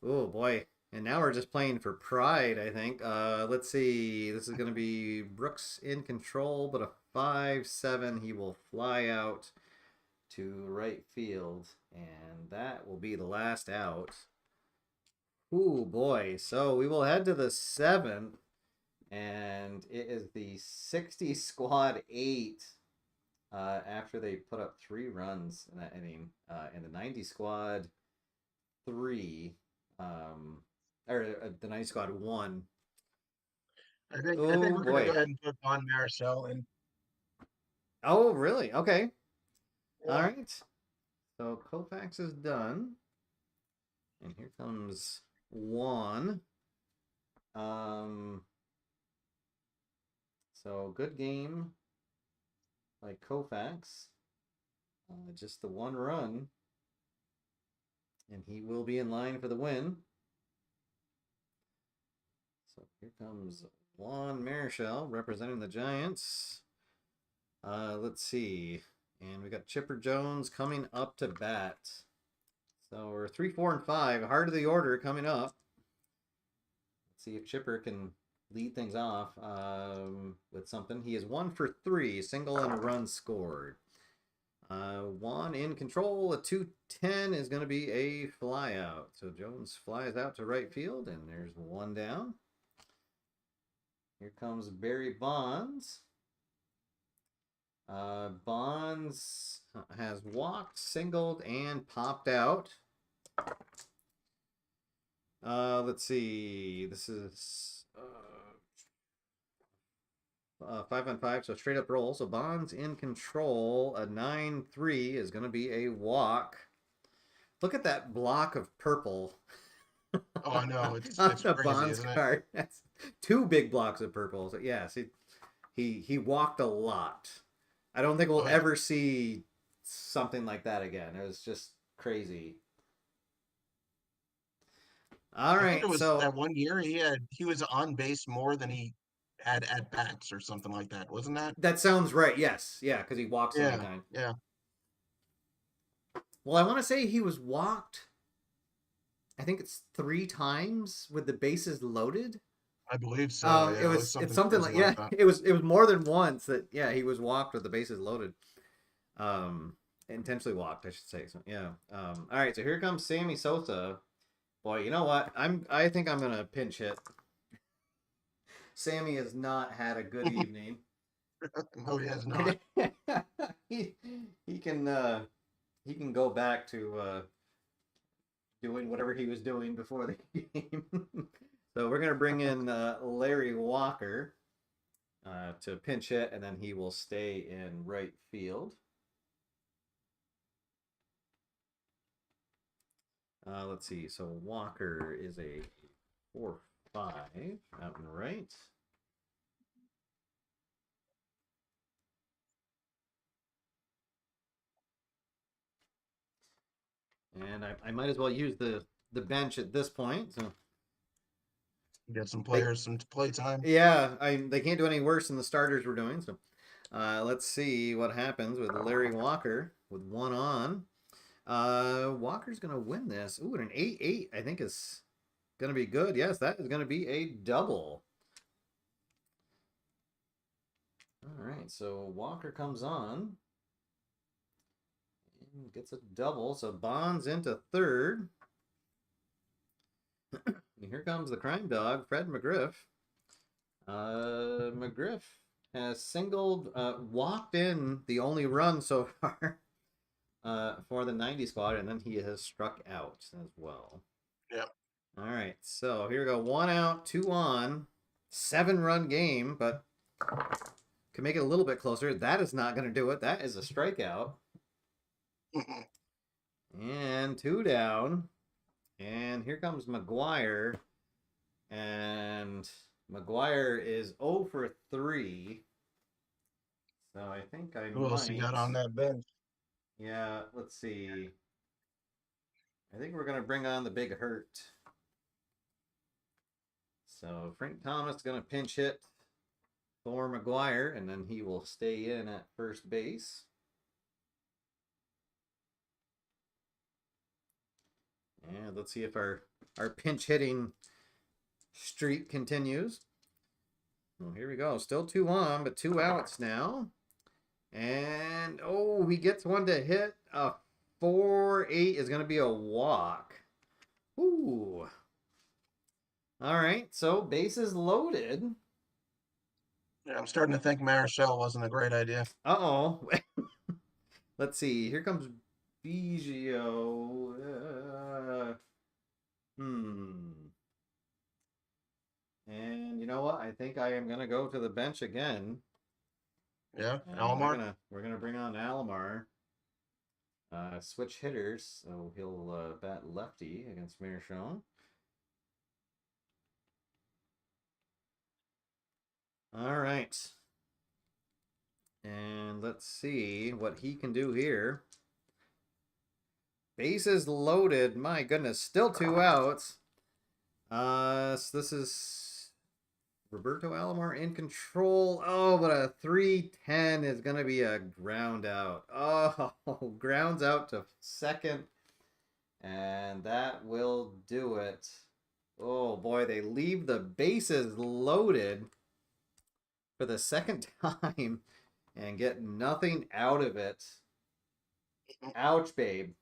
Speaker 1: Oh boy. And now we're just playing for pride, I think. Let's see. This is going to be Brooks in control, but a 5-7. He will fly out to right field, and that will be the last out. Oh boy. So we will head to the 7th, and it is the 60 squad 8 after they put up 3 runs in that inning. And the 90 squad 3, the 90 squad 1.
Speaker 2: I think
Speaker 1: Oh
Speaker 2: we're gonna go
Speaker 1: boy.
Speaker 2: ahead and put Von Marcel in.
Speaker 1: Oh, really? Okay. All
Speaker 2: Yeah,
Speaker 1: right. So Koufax is done. And here comes Juan. Um, so good game by Koufax. Just the 1 run. And he will be in line for the win. So here comes Juan Marichal representing the Giants. Let's see. And we got Chipper Jones coming up to bat. So we're 3, 4, and 5. Heart of the order coming up. Let's see if Chipper can lead things off with something. He is 1 for 3, single and a run scored. Juan in control. A 2-10 is going to be a flyout. So Jones flies out to right field, and there's 1 down. Here comes Barry Bonds. Bonds has walked, singled, and popped out. Let's see. This is 5 on 5, so straight up roll. So Bonds in control. A 9-3 is going to be a walk. Look at that block of purple
Speaker 2: oh, I know it's
Speaker 1: on
Speaker 2: it's
Speaker 1: the
Speaker 2: crazy,
Speaker 1: Bonds
Speaker 2: isn't it?
Speaker 1: card. That's 2 big blocks of purple. So yes, he walked a lot. I don't think we'll
Speaker 2: Oh yeah,
Speaker 1: ever see something like that again. It was just crazy. All
Speaker 2: I think
Speaker 1: right,
Speaker 2: it was
Speaker 1: so
Speaker 2: that one year he was on base more than he had at bats or something like that, wasn't that?
Speaker 1: that sounds right. Yes, yeah, because he walked so many
Speaker 2: Yeah,
Speaker 1: times.
Speaker 2: yeah,
Speaker 1: Well, I want to say he was walked. I think it's 3 times with the bases loaded.
Speaker 2: I believe so.
Speaker 1: It
Speaker 2: Yeah, it was
Speaker 1: it's
Speaker 2: something
Speaker 1: something
Speaker 2: crazy
Speaker 1: like,
Speaker 2: like
Speaker 1: yeah,
Speaker 2: that.
Speaker 1: it was more than once that, yeah, he was walked with the bases loaded. Um, Intentionally walked, I should say. So yeah. All right, so here comes Sammy Sosa. Boy, you know what? I think I'm gonna pinch hit. Sammy has not had a good evening.
Speaker 2: No, he has not.
Speaker 1: he he can he can go back to doing whatever he was doing before the game. So we're gonna bring in Larry Walker to pinch hit, and then he will stay in right field. Let's see. So Walker is a 4-5 out and right. And I might as well use the bench at this point. So
Speaker 2: Get some
Speaker 1: they,
Speaker 2: players some play time.
Speaker 1: yeah, they can't do any worse than the starters were doing. So let's see what happens with Larry Walker with one on. Walker's gonna win this. Ooh, and an 8-8 I think is gonna be good. Yes, that is gonna be a double. All right, so Walker comes on and gets a double. So Bonds into third. And here comes the crime dog, Fred McGriff. McGriff has singled, walked in the only run so far for the 90 squad, and then he has struck out as well.
Speaker 2: Yep.
Speaker 1: All right, so here we go. 1 out, 2 on, 7-run game, but can make it a little bit closer. That is not going to do it. That is a strikeout. And 2 down. And here comes McGuire. And McGuire is 0 for 3. So I think I
Speaker 2: Who else you
Speaker 1: might.
Speaker 2: got on that bench?
Speaker 1: Yeah, let's see. I think we're going to bring on the big hurt. So Frank Thomas is going to pinch hit for McGuire, and then he will stay in at first base. And let's see if our pinch hitting streak continues. Well, here we go. Still 2 on, but 2 outs now. And, oh, he gets one to hit. 4-8 is going to be a walk. Ooh. All right, so bases loaded.
Speaker 2: Yeah, I'm starting to think Marichal wasn't a great idea.
Speaker 1: Uh-oh. Let's see. Here comes Biggio. And you know what? I think I am gonna go to the bench again.
Speaker 2: Yeah,
Speaker 1: And
Speaker 2: Alomar.
Speaker 1: we're gonna bring on Alomar. Switch hitters, so he'll bat lefty against Marichal. All right. And let's see what he can do here. Bases loaded. My goodness, still 2 outs. So this is Roberto Alomar in control. Oh, but a 3-10 is going to be a ground out. Oh, grounds out to second. And that will do it. Oh, boy, they leave the bases loaded for the second time and get nothing out of it. Ouch, babe.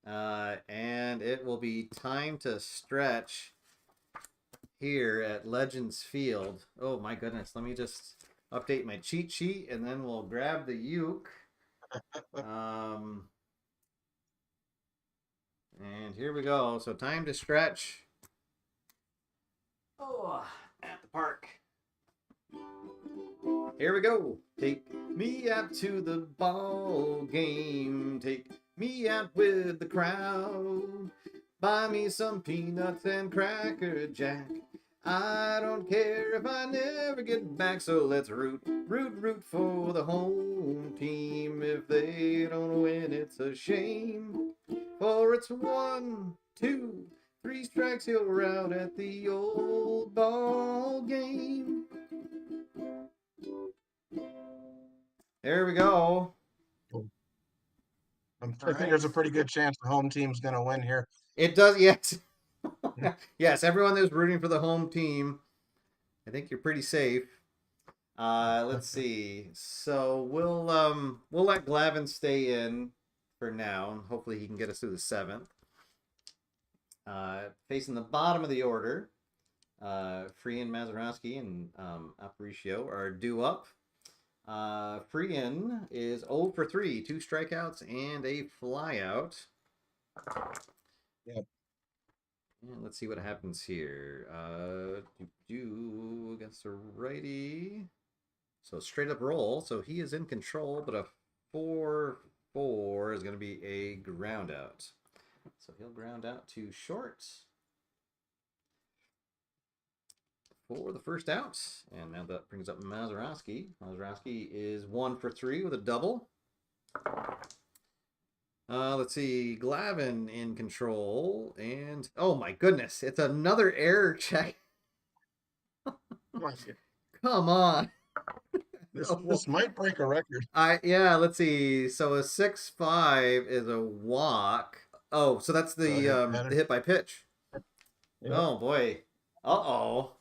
Speaker 1: And it will be time to stretch here at Legends Field. Oh my goodness, let me just update my cheat sheet and then we'll grab the uke. And here we go. So time to stretch. Oh, at the park. Here we go. Take me out to the ball game. Take me out with the crowd. Buy me some peanuts and Cracker Jack. I don't care if I never get back, so let's root for the home team. If they don't win, it's a shame For it's 1, 2, 3 strikes, you're out at the old ball game. There we go.
Speaker 2: I
Speaker 1: All
Speaker 2: think
Speaker 1: right.
Speaker 2: there's a pretty good chance the home team's going to win here.
Speaker 1: It does, yes. Yes, everyone that's rooting for the home team, I think you're pretty safe. Let's see. So we'll let Glavin stay in for now, and hopefully he can get us through the 7th. Facing the bottom of the order, Freehan, Mazeroski, and Aparicio are due up. Freehan is 0 for 3, 2 strikeouts and a flyout.
Speaker 2: Yep.
Speaker 1: And let's see what happens here. Against a righty. So straight up roll. So he is in control, but a 4-4 is going to be a ground out. So he'll ground out to short for the first out. And now that brings up Mazeroski. Mazeroski is 1 for 3 with a double. Let's see. Glavin in control. And oh my goodness, it's another error check. Come on.
Speaker 2: This might break a record.
Speaker 1: Yeah, let's see. So a 6-5 is a walk. Oh, so that's the hit by pitch.
Speaker 2: Yep.
Speaker 1: Oh boy. Uh-oh.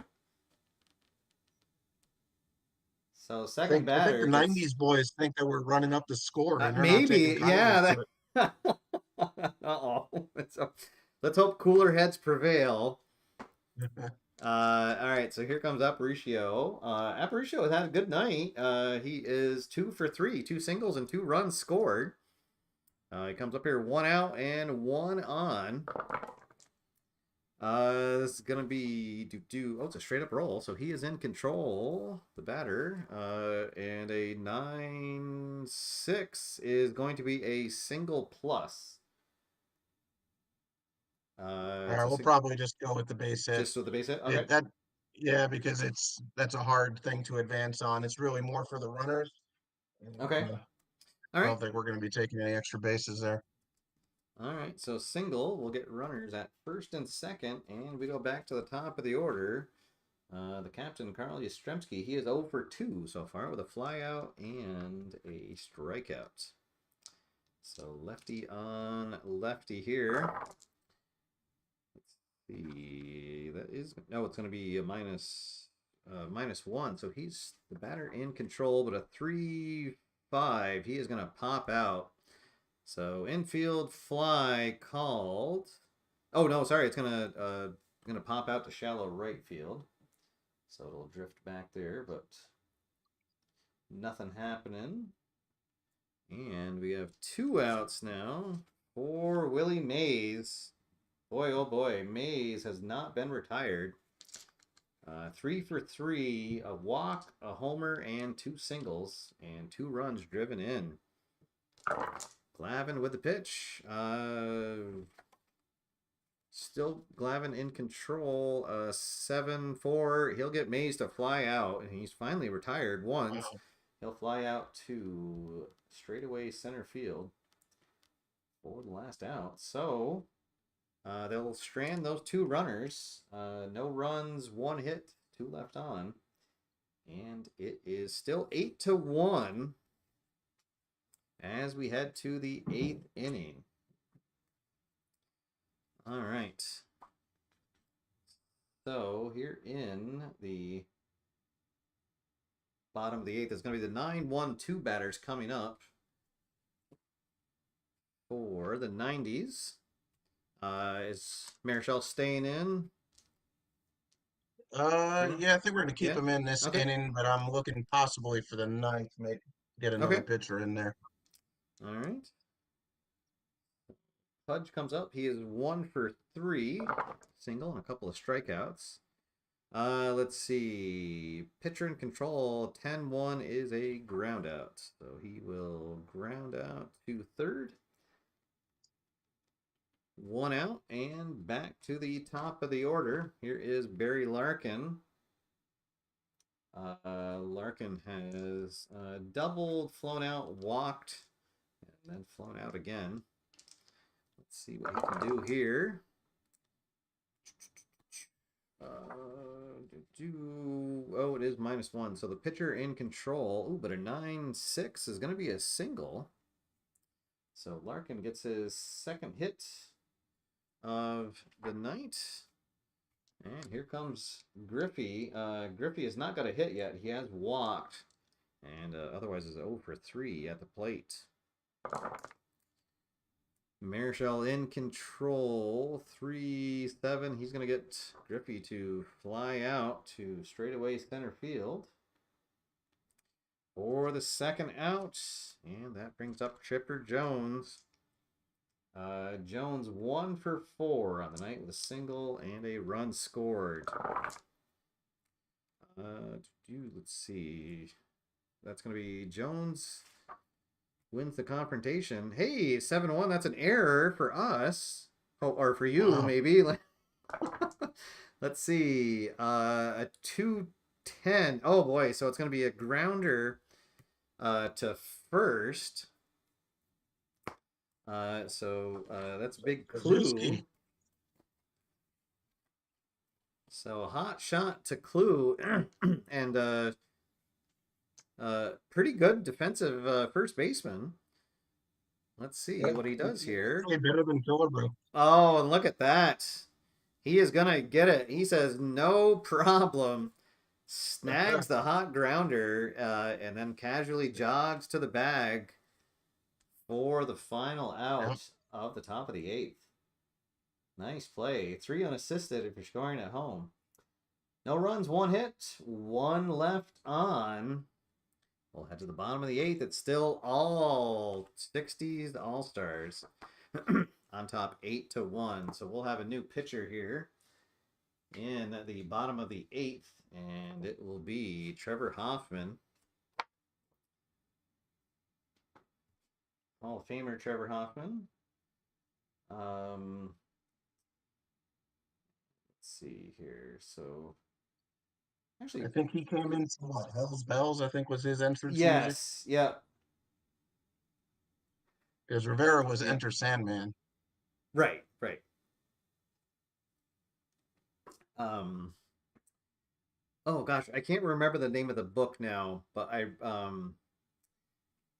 Speaker 1: So second
Speaker 2: I think
Speaker 1: batter
Speaker 2: the
Speaker 1: gets
Speaker 2: 90s boys think that we're running up the score and they're not
Speaker 1: maybe,
Speaker 2: taking kindly to
Speaker 1: yeah. Uh-oh. So, let's hope cooler heads prevail.
Speaker 2: it.
Speaker 1: All right, so here comes Aparicio. Aparicio has had a good night. He is 2 for 3, 2 singles and 2 runs scored. He comes up here 1 out and 1 on. This is gonna be oh, it's a straight up roll, so he is in control, the batter. And a 9-6 is going to be a single plus.
Speaker 2: All right, we'll probably just go with the base hit.
Speaker 1: Just with the base hit. Okay.
Speaker 2: Yeah, because that's a hard thing to advance on. It's really more for the runners.
Speaker 1: Okay.
Speaker 2: Uh,
Speaker 1: All
Speaker 2: I
Speaker 1: right.
Speaker 2: don't think we're going to be taking any extra bases there.
Speaker 1: All right. So single, we'll get runners at first and second, and we go back to the top of the order. The captain, Carl Yastrzemski, he is 0 for 2 so far with a flyout and a strikeout. So lefty on lefty here. Let's see. That is no, it's going to be a -1. So he's the batter in control, but a 3-5. He is going to pop out. So infield fly called. Oh no, sorry. It's gonna pop out to shallow right field. So it'll drift back there, but nothing happening. And we have 2 outs now for Willie Mays. Boy, oh boy, Mays has not been retired. 3 for 3, a walk, a homer, and 2 singles, and 2 runs driven in. Glavin with the pitch. Still Glavin in control. 7-4. He'll get Mays to fly out, and he's finally retired once.
Speaker 2: Wow.
Speaker 1: He'll fly out to straightaway center field for the last out. So they'll strand those 2 runners. No runs, 1 hit, 2 left on. And it is still 8-1 as we head to the 8th inning. All right. So here in the bottom of the 8th is going to be the 9-1-2 batters coming up for the 90's. Is Marichal staying in?
Speaker 2: Yeah, I think we're going to keep
Speaker 1: Yeah.
Speaker 2: him in this
Speaker 1: Okay.
Speaker 2: inning, but I'm looking possibly for the 9th, maybe get another pitcher in there.
Speaker 1: All right. Pudge comes up. He is 1 for 3, single and a couple of strikeouts. Let's see. Pitcher in control. 10-1 is a ground out. So he will ground out to third. 1 out and back to the top of the order. Here is Barry Larkin. Larkin has doubled, flown out, walked, and then flown out again. Let's see what he can do here. Oh, it is -1. So the pitcher in control. Ooh, but a 9-6 is going to be a single. So Larkin gets his second hit of the night. And here comes Griffey. Griffey has not got a hit yet. He has walked. And otherwise is 0 for 3 at the plate. Marichal in control. 3-7. He's going to get Griffey to fly out to straightaway center field for the second out. And that brings up Chipper Jones. Jones 1 for 4 on the night with a single and a run scored. Let's see. That's going to be Jones wins the confrontation. Hey, 7-1. That's an error for us. Oh, or for you, wow. Maybe. Let's see. A 2-10. Oh, boy. So it's going to be a grounder to first. That's a big clue. So hot shot to clue and pretty good defensive first baseman. Let's see what he does here.
Speaker 2: Better than Killebrew.
Speaker 1: Oh, and look at that. He is gonna get it. He says no problem. Snags the hot grounder and then casually jogs to the bag for the final out of the top of the 8th. Nice play. 3 unassisted if you're scoring at home. No runs, 1 hit, 1 left on. We'll head to the bottom of the 8th. It's still all 60s All-Stars on top 8-1. So we'll have a new pitcher here in the bottom of the 8th, and it will be Trevor Hoffman. Hall of Famer Trevor Hoffman. Let's see here. So, actually,
Speaker 2: I think he came into what? Hell's Bells, I think was his entrance music.
Speaker 1: Yes, yeah.
Speaker 2: Because Rivera was Enter Sandman.
Speaker 1: Right. Oh gosh, I can't remember the name of the book now, but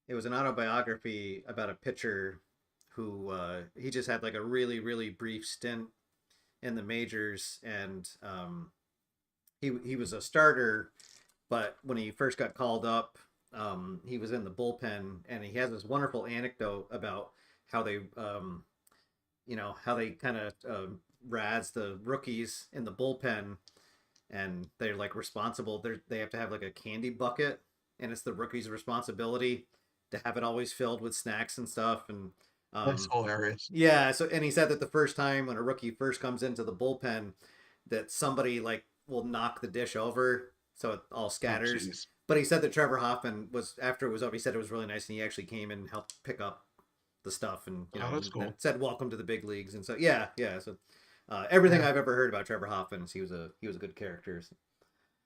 Speaker 1: it was an autobiography about a pitcher who he just had like a really, really brief stint in the majors, and he was a starter, but when he first got called up, he was in the bullpen, and he has this wonderful anecdote about how they how they kind of razz the rookies in the bullpen, and they're like responsible. They have to have like a candy bucket, and it's the rookie's responsibility to have it always filled with snacks and stuff. And
Speaker 2: that's hilarious.
Speaker 1: Yeah. So, and he said that the first time when a rookie first comes into the bullpen, that somebody like will knock the dish over, so it all scatters.
Speaker 2: Oh,
Speaker 1: but he said that Trevor Hoffman was, after it was over, he said it was really nice, and he actually came and helped pick up the stuff, and
Speaker 2: that's cool.
Speaker 1: And said welcome to the big leagues. And so yeah. So everything I've ever heard about Trevor Hoffman is he was a good character. So.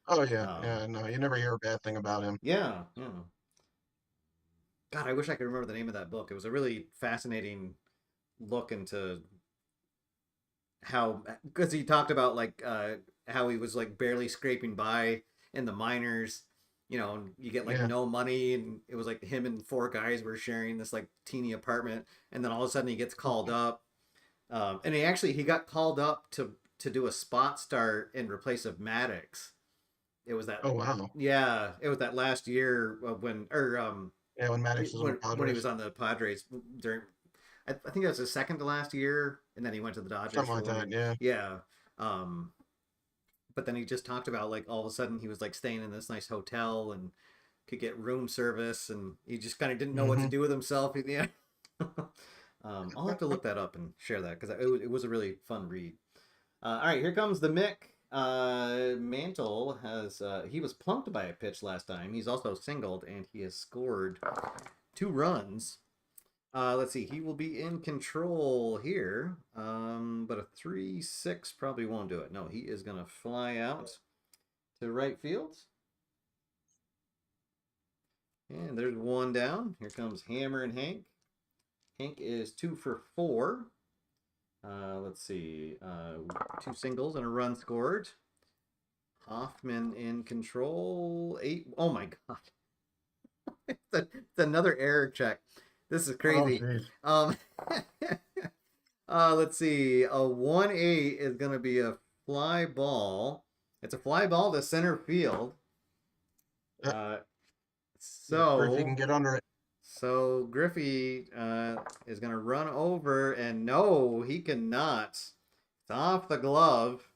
Speaker 2: Oh yeah, no, you never hear a bad thing about him.
Speaker 1: Yeah. God, I wish I could remember the name of that book. It was a really fascinating look into how, because he talked about like how he was like barely scraping by in the minors. And you get like no money, and it was like him and 4 guys were sharing this like teeny apartment, and then all of a sudden he gets called up, and he got called up to do a spot start in replace of Maddox. It was that.
Speaker 2: Oh wow.
Speaker 1: Yeah, it was that last year when
Speaker 2: when Maddox was on the Padres.
Speaker 1: When he was on the Padres during, I think that was his second to last year, and then he went to the Dodgers.
Speaker 2: Something like that, yeah.
Speaker 1: Yeah. But then he just talked about like all of a sudden he was like staying in this nice hotel and could get room service, and he just kind of didn't know what to do with himself. Yeah. I'll have to look that up and share that, because it was a really fun read. All right, here comes the Mick. Mantle has he was plunked by a pitch last time. He's also singled, and he has scored 2 runs. Let's see. He will be in control here, but a 3-6 probably won't do it. No, he is going to fly out to right field. And there's 1 down. Here comes Hammer and Hank. Hank is 2 for 4 Let's see. Two singles and a run scored. Hoffman in control. Eight. Oh my God. It's another error check. This is
Speaker 2: Oh,
Speaker 1: crazy.
Speaker 2: jeez.
Speaker 1: Um, let's see. A 1-8 is going to be a fly ball. It's a fly ball to center field.
Speaker 2: Uh,
Speaker 1: Uh,
Speaker 2: if Griffey can
Speaker 1: so
Speaker 2: get under it.
Speaker 1: so Griffey is going to run over, and no, he cannot. It's off the glove,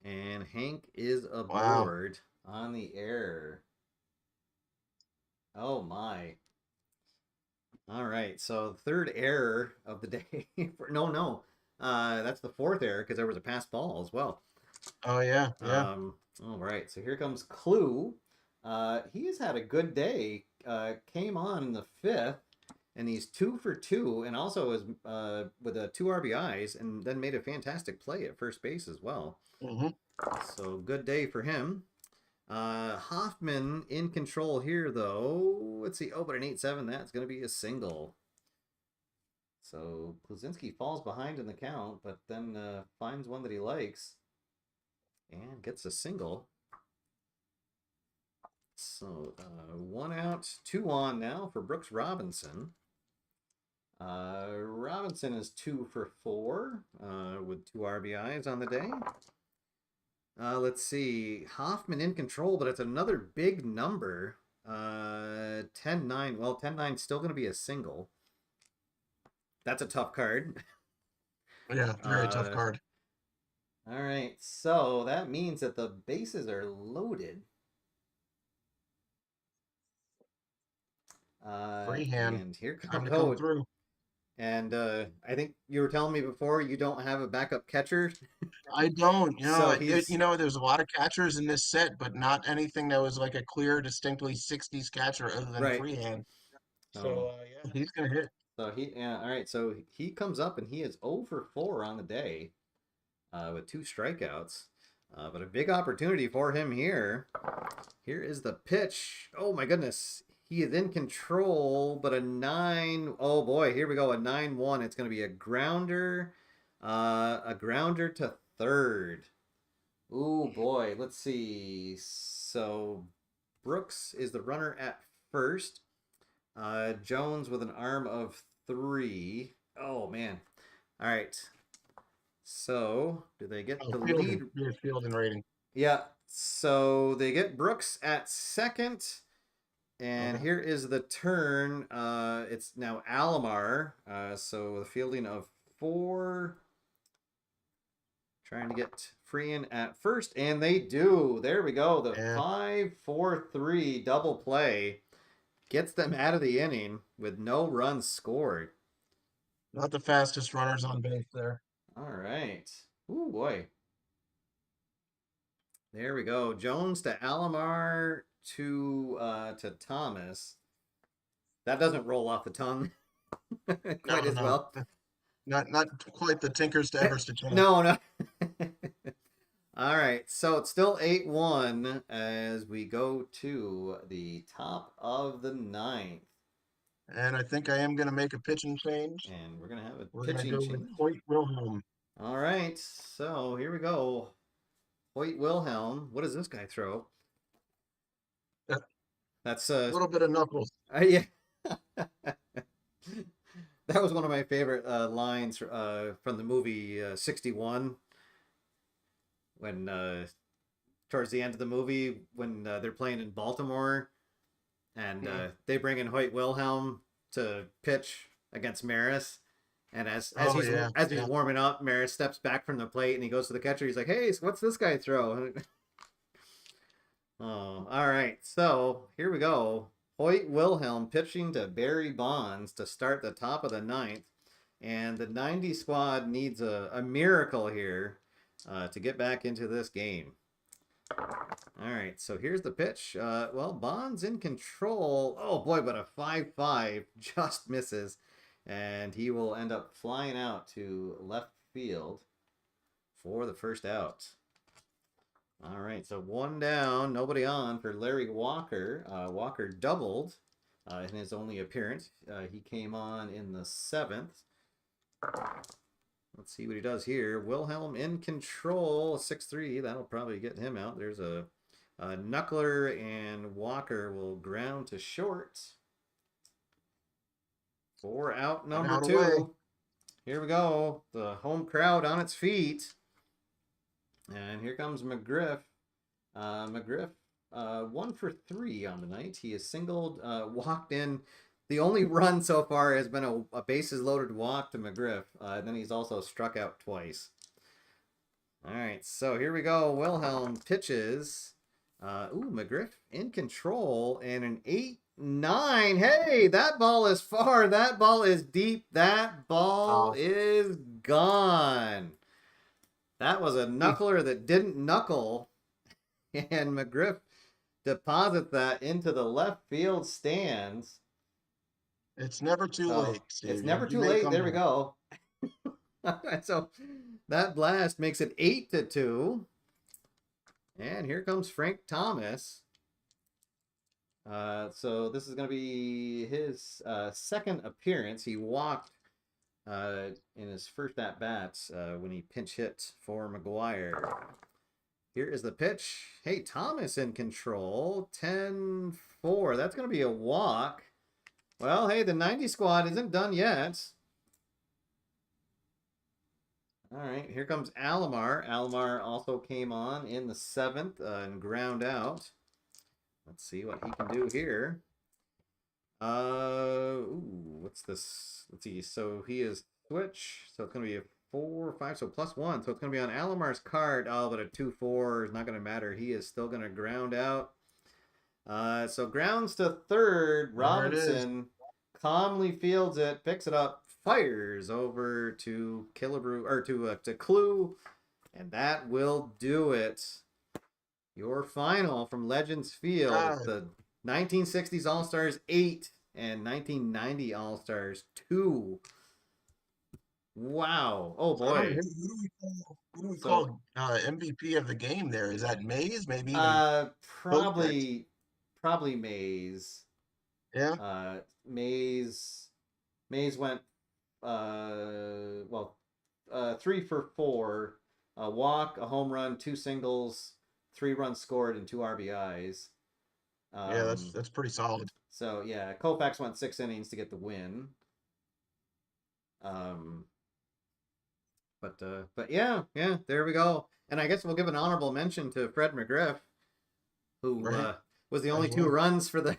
Speaker 1: and Hank is
Speaker 2: Wow.
Speaker 1: aboard on the error. Oh my. All right, so third error of the day. No, that's the fourth error because there was a pass ball as well.
Speaker 2: Oh, yeah, yeah.
Speaker 1: All right, so here comes Clue. He's had a good day. Came on in the fifth, and he's 2 for 2, and also is with two RBIs, and then made a fantastic play at first base as well.
Speaker 2: Hmm.
Speaker 1: So good day for him. Hoffman in control here, though. Let's see. Oh, but an 8-7. That's going to be a single. So Kluzinski falls behind in the count, but then finds one that he likes and gets a single. So one out, two on now for Brooks Robinson. Robinson is 2 for 4 with 2 RBIs on the day. Let's see. Hoffman in control, but it's another big number. 10-9. Well, 10-9 still going to be a single. That's a tough card.
Speaker 2: Yeah, very tough card.
Speaker 1: All right. So that means that the bases are loaded.
Speaker 2: Freehand
Speaker 1: And here
Speaker 2: trying
Speaker 1: comes
Speaker 2: to come
Speaker 1: oh,
Speaker 2: through.
Speaker 1: and I think you were telling me before you don't have a backup catcher.
Speaker 2: I don't,
Speaker 1: So he's
Speaker 2: there's a lot of catchers in this set, but not anything that was like a clear, distinctly 60s catcher other than
Speaker 1: right.
Speaker 2: Freehand. So,
Speaker 1: So
Speaker 2: yeah, he's gonna hit.
Speaker 1: yeah, all right. So he comes up and he is 0 for 4 on the day with 2 strikeouts. But a big opportunity for him here. Here is the pitch. Oh my goodness. He is in control, but a 9. Oh boy, here we go. A 9-1. It's going to be a grounder. A grounder to third. Ooh boy, let's see. So Brooks is the runner at first. Jones with an arm of 3. Oh man. All right. So do they get
Speaker 2: Oh,
Speaker 1: the
Speaker 2: fielding,
Speaker 1: lead?
Speaker 2: your fielding rating.
Speaker 1: Yeah. So they get Brooks at second. And
Speaker 2: Okay.
Speaker 1: here is the turn. It's now Alomar. So the fielding of 4. Trying to get Freehan at first, and they do. There we go. The
Speaker 2: Yeah,
Speaker 1: 5-4-3 double play gets them out of the inning with no runs scored.
Speaker 2: not the fastest runners on base there.
Speaker 1: All right. Ooh boy. There we go. Jones to Alomar to Thomas. That doesn't roll off the tongue
Speaker 2: No,
Speaker 1: quite as
Speaker 2: no,
Speaker 1: well.
Speaker 2: not quite the Tinkers to Evers to Chance.
Speaker 1: No, no. All right, so it's still 8-1 as we go to the top of the ninth.
Speaker 2: And I think I am gonna make a pitching change.
Speaker 1: And we're going to have a
Speaker 2: We're gonna
Speaker 1: pitching
Speaker 2: go with
Speaker 1: change.
Speaker 2: Hoyt Wilhelm.
Speaker 1: All right, so here we go. Hoyt Wilhelm. What does this guy throw?
Speaker 2: A
Speaker 1: That's
Speaker 2: little bit of knuckles.
Speaker 1: yeah. That was one of my favorite lines from the movie 61 when towards the end of the movie when they're playing in Baltimore and they bring in Hoyt Wilhelm to pitch against Maris. And
Speaker 2: Oh yeah,
Speaker 1: as he's
Speaker 2: yeah.
Speaker 1: warming up, Maris steps back from the plate and he goes to the catcher. He's like, "Hey, what's this guy throw?" Oh, all right. So here we go. Hoyt Wilhelm pitching to Barry Bonds to start the top of the ninth. And the 90 squad needs a miracle here to get back into this game. All right, so here's the pitch. Well, Bonds in control. Oh boy, but a 5-5 just misses. And he will end up flying out to left field for the first out. All right, so 1 down, nobody on for Larry Walker. Walker doubled in his only appearance. He came on in the 7th. Let's see what he does here. Wilhelm in control, 6-3. That'll probably get him out. There's a Knuckler, and Walker will ground to short. 4 out, number
Speaker 2: Out away.
Speaker 1: 2. Here we go. The home crowd on its feet. And here comes McGriff. McGriff, 1 for 3 on the night. He has singled, walked in. The only run so far has been a bases loaded walk to McGriff. And then he's also struck out twice. All right, so here we go. Wilhelm pitches. McGriff in control, and an 8-9. Hey, that ball is far. That ball is deep. That ball is gone. That was a knuckler that didn't knuckle, and McGriff deposits that into the left field stands.
Speaker 2: It's never too late, Steve.
Speaker 1: It's never too late. There we go. So that blast makes it 8-2. And here comes Frank Thomas. So this is going to be his second appearance. He walked in his first at-bats when he pinch hit for McGuire. Here is the pitch. Hey, Thomas in control. 10-4. That's going to be a walk. Well, hey, the 90 squad isn't done yet. All right, here comes Alomar. Alomar also came on in the 7th and ground out. Let's see what he can do here. What's this? Let's see. So he is switch. So it's going to be a 4-5. So +1. So it's going to be on Alomar's card. Oh, but a 2-4 is not going to matter. He is still going to ground out. So grounds to third. Robinson calmly fields it, picks it up, fires over to Killebrew or to Clue, and that will do it. Your final from Legends Field, the 1960s All-Stars 8 and 1990 All-Stars 2. Wow! Oh boy!
Speaker 2: Who do we call MVP of the game? There is that Mays, maybe.
Speaker 1: Probably Mays.
Speaker 2: Yeah.
Speaker 1: Mays went 3 for 4, a walk, a home run, 2 singles, 3 runs scored, and 2 RBIs.
Speaker 2: Yeah, that's pretty solid.
Speaker 1: So yeah, Koufax went 6 innings to get the win. But yeah, there we go. And I guess we'll give an honorable mention to Fred McGriff, who was the only 2 runs for the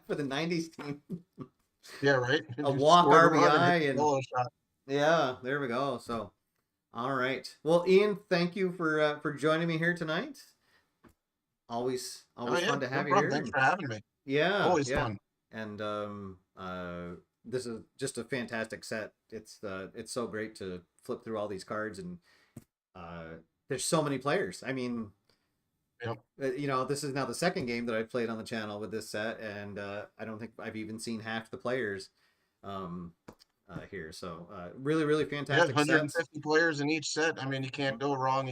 Speaker 1: for the 90s team.
Speaker 2: Yeah, right.
Speaker 1: A walk, RBI, and yeah, there we go. So, all right. Well, Ian, thank you for joining me here tonight. Always fun to have you here.
Speaker 2: Thanks for having me.
Speaker 1: Yeah,
Speaker 2: always fun.
Speaker 1: And this is just a fantastic set. It's so great to flip through all these cards, and there's so many players. I mean, this is now the second game that I've played on the channel with this set, and I don't think I've even seen half the players here. So really, really fantastic.
Speaker 2: 150 players in each set. I mean, you can't go wrong.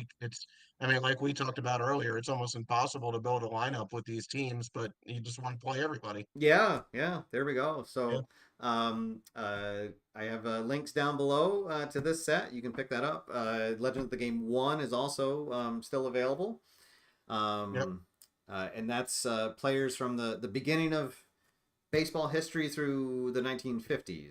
Speaker 2: Like we talked about earlier, it's almost impossible to build a lineup with these teams, but you just want to play everybody.
Speaker 1: Yeah, there we go. So I have links down below to this set. You can pick that up. Legend of the Game 1 is also still available. And that's players from the beginning of baseball history through the 1950s.